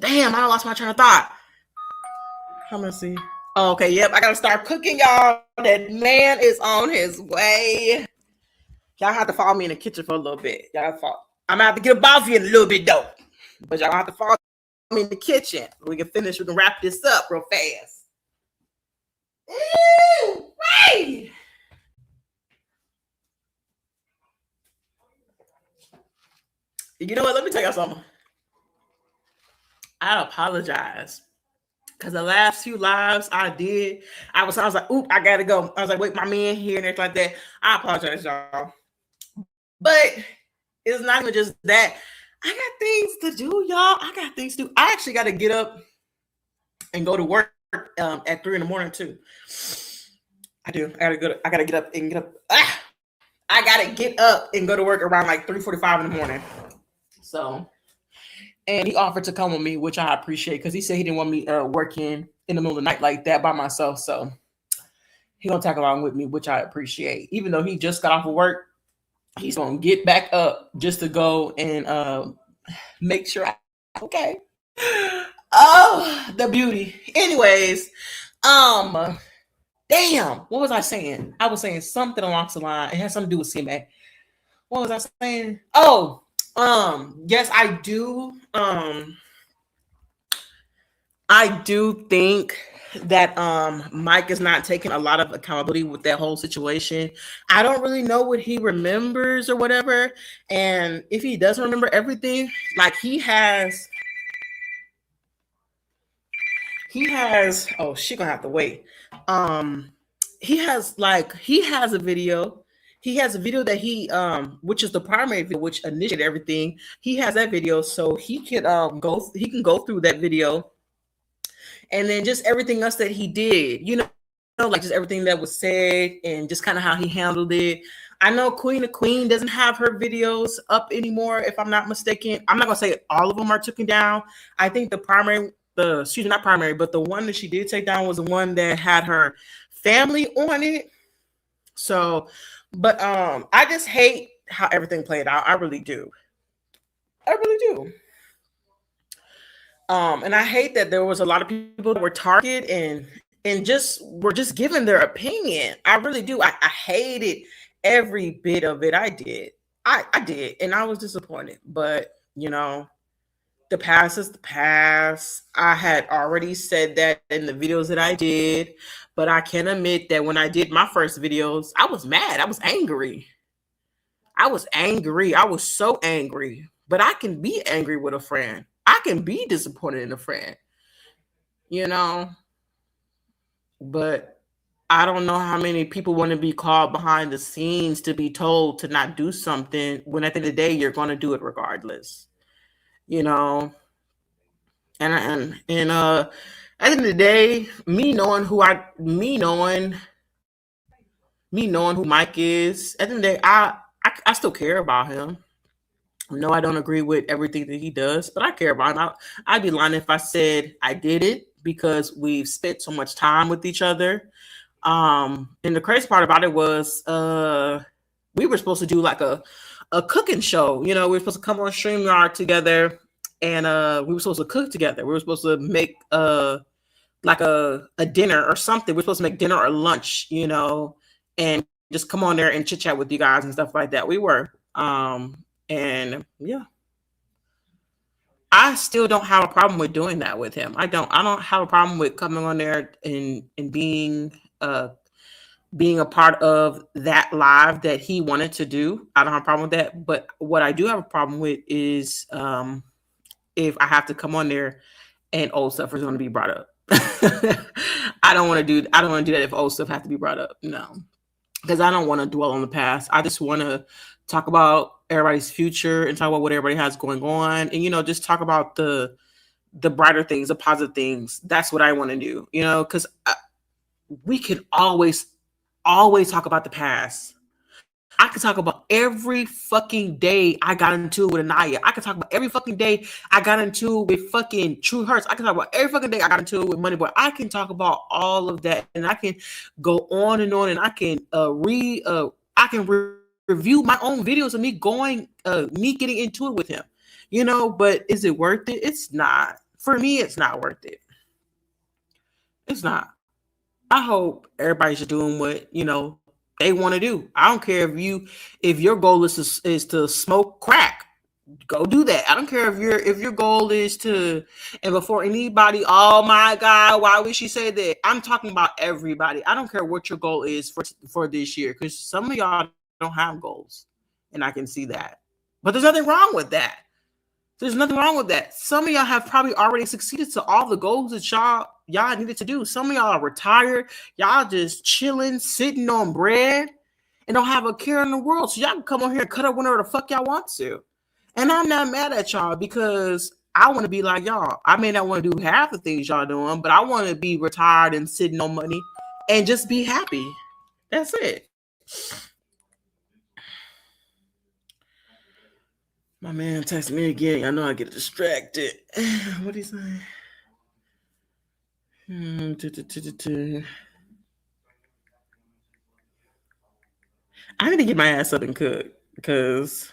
damn, I lost my train of thought. I'm gonna see. Oh, okay, yep, I gotta start cooking, y'all. That man is on his way. Y'all have to follow me in the kitchen for a little bit. Y'all have to follow. I'm gonna have to get a ball in a little bit though. But y'all have to follow me in the kitchen. We can wrap this up real fast. Ew, right. You know what? Let me tell y'all something. I apologize. Because the last few lives I did, I was like, oop, I gotta go. I was like, wait, my man here and everything like that. I apologize, y'all. But it's not even just that. I got things to do, y'all. I got things to do. I actually got to get up and go to work at 3 a.m. too. I do. I gotta get up and get up. I gotta get up and go to work around like 3:45 in the morning. So, and he offered to come with me, which I appreciate, because he said he didn't want me working in the middle of the night like that by myself. So he gonna tag along with me, which I appreciate. Even though he just got off of work, he's gonna get back up just to go and make sure I'm okay. Oh, the beauty. Anyways, damn, what was I saying? I was saying something along the line. It has something to do with CMA. What was I saying? Oh, yes, I do. I do think that Mike is not taking a lot of accountability with that whole situation. I don't really know what he remembers or whatever. And if he doesn't remember everything, like he has, oh, she gonna have to wait. He has a video. He has a video that he which is the primary video, which initiated everything. He has that video, so he can go through that video, and then just everything else that he did. like just everything that was said and just kind of how he handled it. I know Queen of Queen doesn't have her videos up anymore, if I'm not mistaken. I'm not gonna say all of them are taken down. I think not primary, but the one that she did take down was the one that had her family on it. So, but I just hate how everything played out. I really do. I really do. And I hate that there was a lot of people that were targeted and just were just giving their opinion. I really do. I hated every bit of it. I did. I did, and I was disappointed. But the past is the past. I had already said that in the videos that I did, but I can admit that when I did my first videos, I was mad. I was angry. I was angry. I was so angry. But I can be angry with a friend. I can be disappointed in a friend, but I don't know how many people want to be called behind the scenes to be told to not do something when at the end of the day, you're going to do it regardless, and at the end of the day, me knowing who Mike is, at the end of the day, I still care about him. No, I don't agree with everything that he does, but I care about him. I'd be lying if I said I did it because we've spent so much time with each other. And the crazy part about it was we were supposed to do like a cooking show. We were supposed to come on StreamYard together and we were supposed to cook together. We were supposed to make like a dinner or something. We're supposed to make dinner or lunch, and just come on there and chit chat with you guys and stuff like that. We were. And yeah, I still don't have a problem with doing that with him. I don't have a problem with coming on there and being a part of that live that he wanted to do. I don't have a problem with that. But what I do have a problem with is if I have to come on there and old stuff is going to be brought up. I don't want to do that if old stuff has to be brought up. No, because I don't want to dwell on the past. I just want to talk about everybody's future and talk about what everybody has going on, and just talk about the brighter things, the positive things. That's what I want to do, because we can always talk about the past. I could talk about every fucking day I got into with Anaya. I could talk about every fucking day I got into with fucking True Hurts. I can talk about every fucking day I got into with Money Boy. I can talk about all of that, and I can go on, and I can review my own videos of me getting into it with him, but is it worth it? It's not. For me, it's not worth it. It's not. I hope everybody's just doing what, they want to do. I don't care if your goal is to smoke crack, go do that. I don't care if your goal is to, and before anybody, oh my God, why would she say that? I'm talking about everybody. I don't care what your goal is for this year, because some of y'all don't have goals, and I can see that. But there's nothing wrong with that. There's nothing wrong with that. Some of y'all have probably already succeeded to all the goals that y'all needed to do. Some of y'all are retired. Y'all just chilling, sitting on bread, and don't have a care in the world. So y'all can come on here and cut up whenever the fuck y'all want to. And I'm not mad at y'all, because I want to be like y'all. I may not want to do half the things y'all doing, but I want to be retired and sitting on money and just be happy. That's it. My man texted me again. I know I get distracted. What do you say? I need to get my ass up and cook, because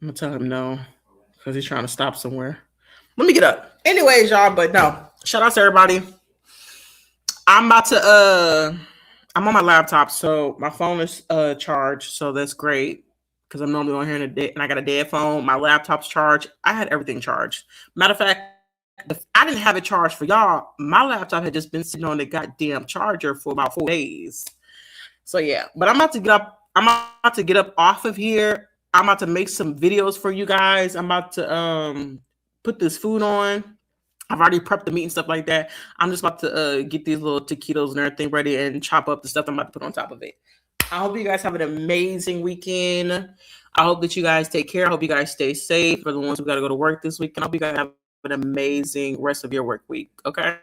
I'm gonna tell him no, because he's trying to stop somewhere. Let me get up. Anyways, y'all, but no. Shout out to everybody. I'm about to I'm on my laptop, so my phone is charged, so that's great, because I'm normally on here and I got a dead phone. My laptop's charged. I had everything charged. Matter of fact, if I didn't have it charged for y'all, my laptop had just been sitting on the goddamn charger for about 4 days. So yeah, but I'm about to get up. I'm about to get up off of here. I'm about to make some videos for you guys. I'm about to put this food on. I've already prepped the meat and stuff like that. I'm just about to get these little taquitos and everything ready and chop up the stuff I'm about to put on top of it. I hope you guys have an amazing weekend. I hope that you guys take care. I hope you guys stay safe. For the ones who got to go to work this weekend, I hope you guys have an amazing rest of your work week. Okay?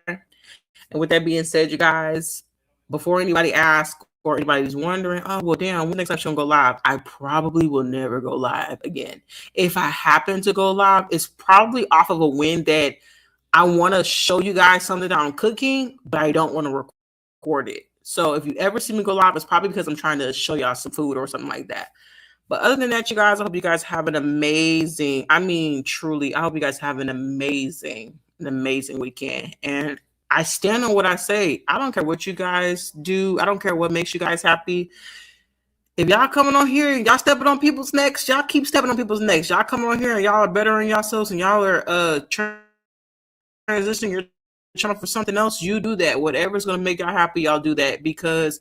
And with that being said, you guys, before anybody asks or anybody's wondering, oh, well, damn, when next time she'll go live? I probably will never go live again. If I happen to go live, it's probably off of a win that I want to show you guys something that I'm cooking, but I don't want to record it. So if you ever see me go live, it's probably because I'm trying to show y'all some food or something like that. But other than that, you guys, I hope you guys have an amazing, I mean, truly, I hope you guys have an amazing weekend. And I stand on what I say. I don't care what you guys do. I don't care what makes you guys happy. If y'all coming on here and y'all stepping on people's necks, y'all keep stepping on people's necks. Y'all come on here and y'all are bettering yourselves and y'all are transitioning your channel for something else, you do that. Whatever's going to make y'all happy, y'all do that. Because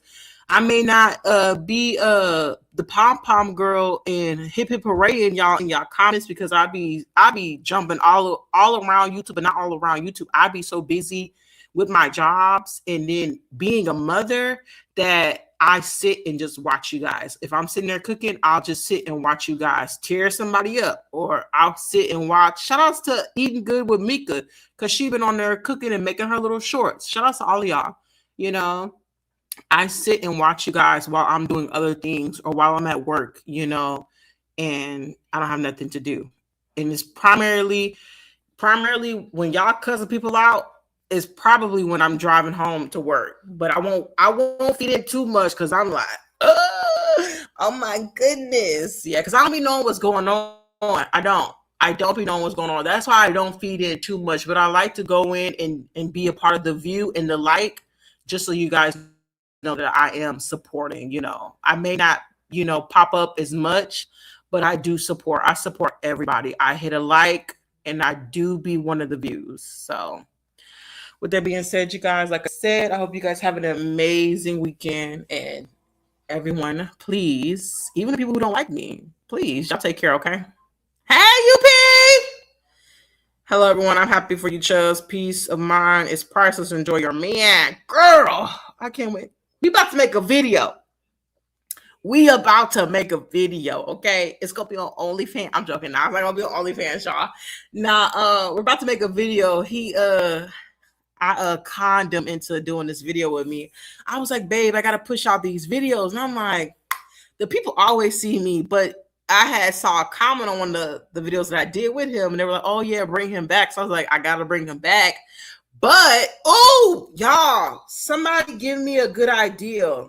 I may not be the pom-pom girl and hip hip hooray in y'all comments, because I be jumping all around YouTube, but not all around YouTube. I be so busy with my jobs and then being a mother that I sit and just watch you guys. If I'm sitting there cooking, I'll just sit and watch you guys tear somebody up, or I'll sit and watch. Shout outs to Eating Good with Mika, because she been on there cooking and making her little shorts. Shout outs to all of y'all. You know, I sit and watch you guys while I'm doing other things or while I'm at work, you know, and I don't have nothing to do. And it's primarily when y'all cussing people out, is probably when I'm driving home to work. But I won't feed it too much, because I'm like, oh my goodness. Yeah, because I don't be knowing what's going on. I don't be knowing what's going on. That's why I don't feed in too much. But I like to go in and be a part of the view and the like, just so you guys know that I am supporting. You know, I may not, you know, pop up as much, but I do support. I support everybody. I hit a like, and I do be one of the views. So with that being said, you guys, like I said, I hope you guys have an amazing weekend. And everyone, please, even the people who don't like me, please, y'all take care, okay? Hey, UP! Hello, everyone. I'm happy for you, Chuz. Peace of mind is priceless. Enjoy your man. Girl, I can't wait. We about to make a video. Okay? It's gonna be on OnlyFans. I'm joking now. It's not gonna be on OnlyFans, y'all. Now, we're about to make a video. I conned him into doing this video with me. I was like, babe, I gotta push out these videos. And I'm like, the people always see me, but I had saw a comment on one of the videos that I did with him, and they were like, oh yeah, bring him back. So I was like, I gotta bring him back. But oh, y'all, somebody give me a good idea.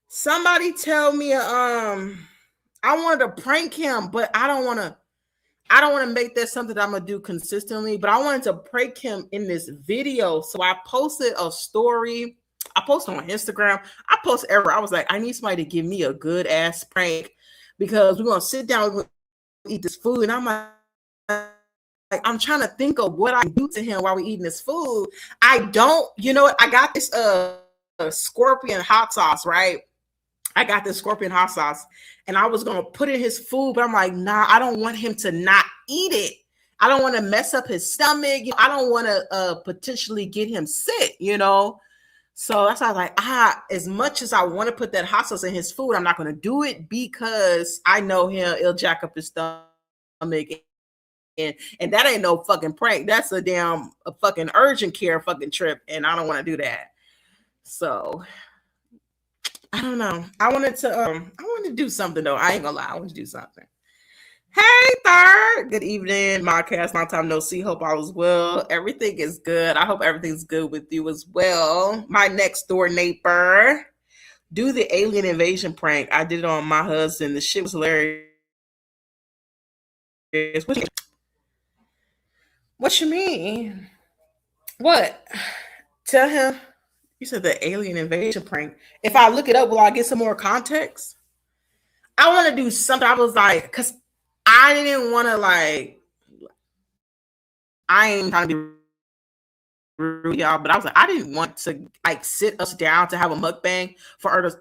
Somebody tell me I wanted to prank him, but I don't want to make that something that I'm gonna do consistently, but I wanted to prank him in this video. So I posted a story. I posted on Instagram. I posted everywhere. I was like, I need somebody to give me a good ass prank, because we're gonna sit down, we're gonna eat this food, and I'm like, I'm trying to think of what I do to him while we're eating this food. I don't, you know what? I got this scorpion hot sauce, right? I got this scorpion hot sauce, and I was going to put in his food, but I'm like, nah, I don't want him to not eat it. I don't want to mess up his stomach. I don't want to potentially get him sick, you know? So that's why I was like, as much as I want to put that hot sauce in his food, I'm not going to do it, because I know him, it'll jack up his stomach. And that ain't no fucking prank. That's a fucking urgent care fucking trip, and I don't want to do that. So I don't know. I wanted to do something though. I ain't gonna lie. I want to do something. Hey, Third. Good evening, Modcast. Long time no see. Hope all is well. Everything is good. I hope everything's good with you as well. My next door neighbor. Do the alien invasion prank. I did it on my husband. The shit was hilarious. What you mean? What? Tell him. You said the alien invasion prank. If I look it up, will I get some more context? I want to do something. I was like, because I didn't want to I ain't trying to be rude, y'all, but I was like, I didn't want to sit us down to have a mukbang for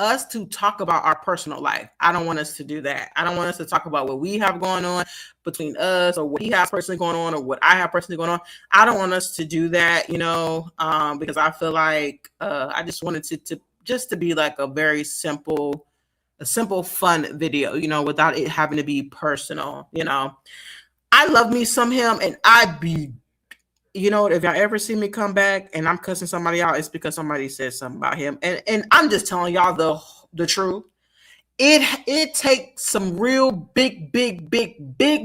us to talk about our personal life. I don't want us to do that. I don't want us to talk about what we have going on between us, or what he has personally going on, or what I have personally going on. I don't want us to do that, because I feel like I just wanted to be like a very simple, fun video, without it having to be personal. I love me some him, and I be you know, if y'all ever see me come back and I'm cussing somebody out, it's because somebody said something about him. And I'm just telling y'all the truth. It takes some real big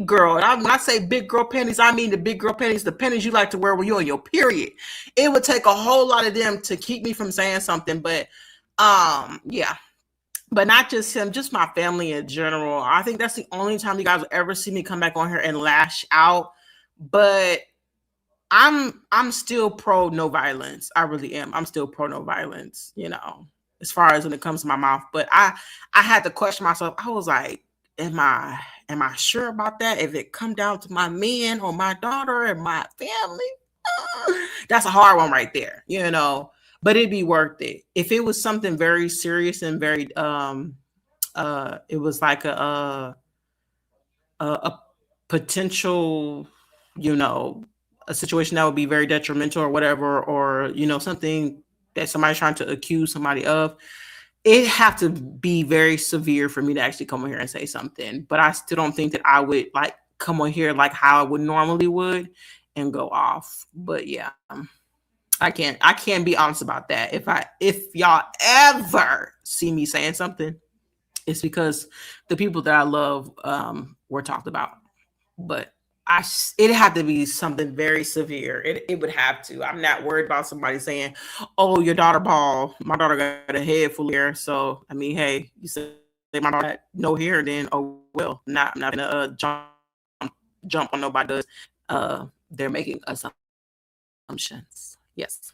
girl. And when I say big girl panties, I mean the big girl panties, the panties you like to wear when you're on your period. It would take a whole lot of them to keep me from saying something. But yeah. But not just him, just my family in general. I think that's the only time you guys will ever see me come back on here and lash out. But I'm still pro no violence. I really am. I'm still pro no violence, you know, as far as when it comes to my mouth. But I had to question myself. I was like, am I sure about that? If it come down to my man or my daughter and my family, that's a hard one right there, you know. But it'd be worth it. If it was something very serious and very it was like a potential, you know, a situation that would be very detrimental or whatever, or, you know, something that somebody's trying to accuse somebody of, it have to be very severe for me to actually come on here and say something. But I still don't think that I would like come on here like how I would normally would and go off. But yeah, I can't be honest about that. If y'all ever see me saying something, it's because the people that I love were talked about. But it had to be something very severe. It would have to. I'm not worried about somebody saying, "Oh, your daughter bald. My daughter got a head full of hair." So I mean, hey, you say my daughter had no hair, then oh well. I'm not gonna jump on nobody does. They're making assumptions. Yes.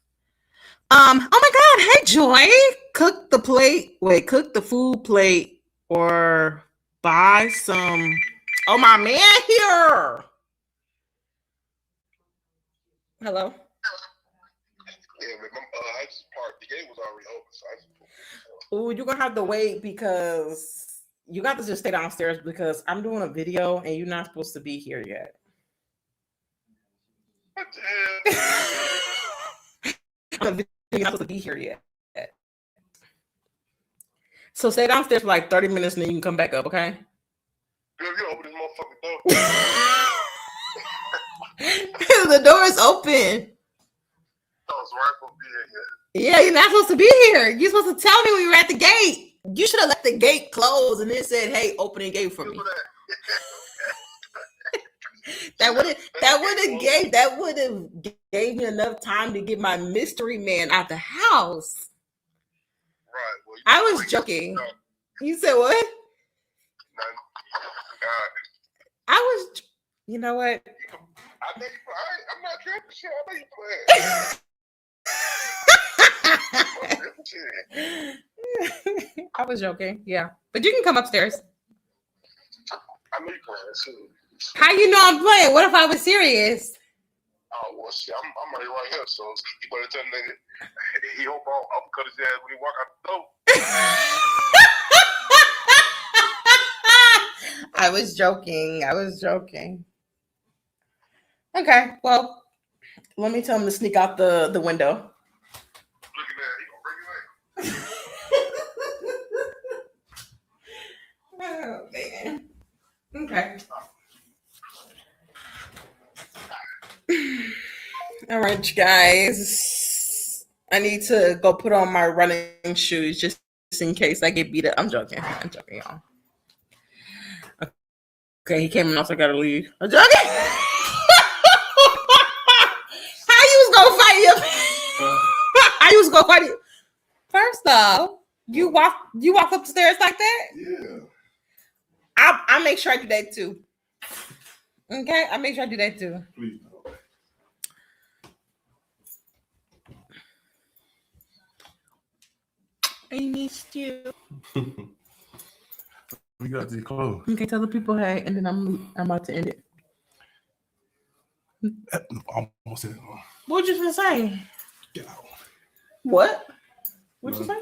Oh my God. Hey, Joy. Cook the food plate or buy some. Oh, my man here. Hello. Yeah, but I just parked. The gate was already open, so I just. Oh, you're gonna have to wait because you got to just stay downstairs because I'm doing a video and you're not supposed to be here yet. What the hell? You're not supposed to be here yet. So stay downstairs for like 30 minutes and then you can come back up, okay? Girl, you open this motherfucking door. The door is open. Oh, so I'm supposed to be here yet. Yeah, you're not supposed to be here. You're supposed to tell me when you're at the gate. You should have left the gate closed and then said, "Hey, open the gate for me." That would have gave me enough time to get my mystery man out the house. Right. Well, I was joking. You said what? I was. You know what? I think I'm not tripping. Shit, I know you playing. I was joking, yeah. But you can come upstairs. I know you playing too. How you know I'm playing? What if I was serious? Oh well, shit, I'm right here. So you better tell nigga. He hope I'll cut his ass when he walk out the door. I was joking. Okay, well, let me tell him to sneak out the window. Look at that. He gonna bring it in. Oh, man. Okay. All right, you guys. I need to go put on my running shoes just in case I get beat up. I'm joking, y'all. Okay, he came in, also gotta leave. I'm joking. How you was gonna fight him? How you was gonna fight him? First off, you walk upstairs like that? Yeah. I'll make sure I do that too. Okay, I'll make sure I do that too. Please. I missed you. We got these clothes. Okay, tell the people hey, and then I'm about to end it. Almost said it. What you gonna say? Get out. What? What you say?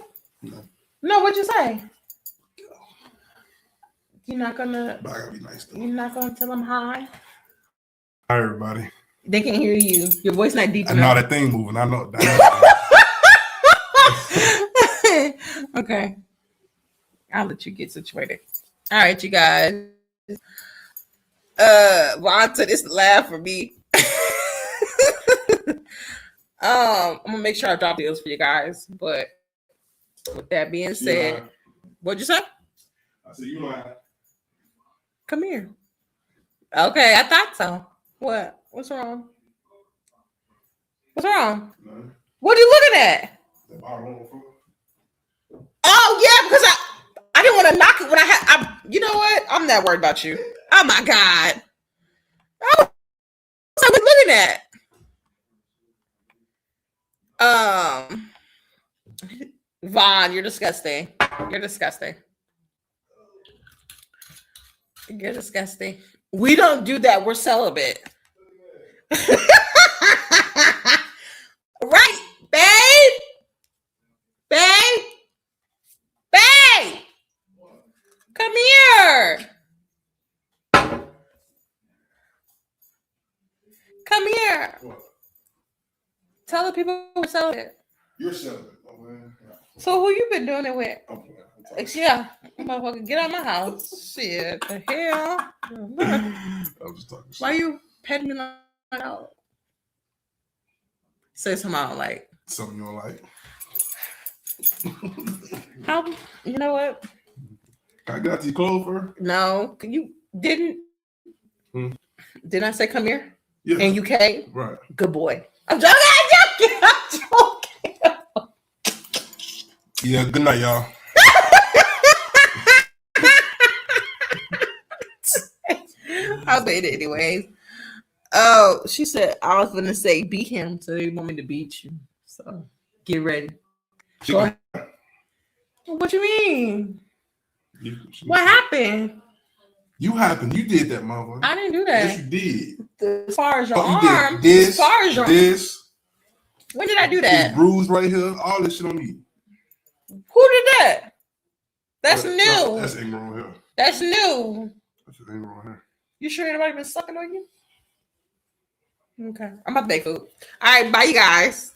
No, what'd you say? You're not gonna. But I gotta be nice though. You're not gonna tell them hi. Hi everybody. They can't hear you. Your voice not deep I enough. know that thing moving. I know. Okay. I'll let you get situated. All right, you guys. Vonta, this laugh for me. I'm gonna make sure I drop deals for you guys. But with that being said, what'd you say? I said you lying. Come here. Okay, I thought so. What? What's wrong? What's wrong? No. What are you looking at? The bottle on the floor. Oh yeah, because I didn't want to knock it when I had. You know what? I'm not worried about you. Oh my god. Oh, what are we looking at? Vaughn, you're disgusting. You're disgusting. You're disgusting. We don't do that. We're celibate. Right, babe? Babe? Babe! Come here. Come here. What? Tell the people we're celibate. You're celibate. Oh, man. So who you been doing it with? I'm Yeah, motherfucker, get out of my house. Shit, the hell? I'm just talking shit. Why you petting me like that? Say something I don't like. Something you don't like. How? You know what? Can I get out these clothes for her? No, you didn't. Didn't I say come here? Yeah. And you came? Right. Good boy. I'm joking. I'm joking. Yeah, good night, y'all. I'll say it anyways. Oh, she said I was gonna say beat him, so you want me to beat you. So get ready. Go ahead. What you mean? What happened? You happened. You did that, motherfucker. I didn't do that. Yes, you did. As far as your Oh, you arm. did this, as far as your this. When did I do This that? bruise right here. All this shit on you. Who did that? That's No, new. that's ignorant here. That's new. That's ignorant here. You sure anybody been sucking on you? Okay. I'm about to make food. All right, bye you guys.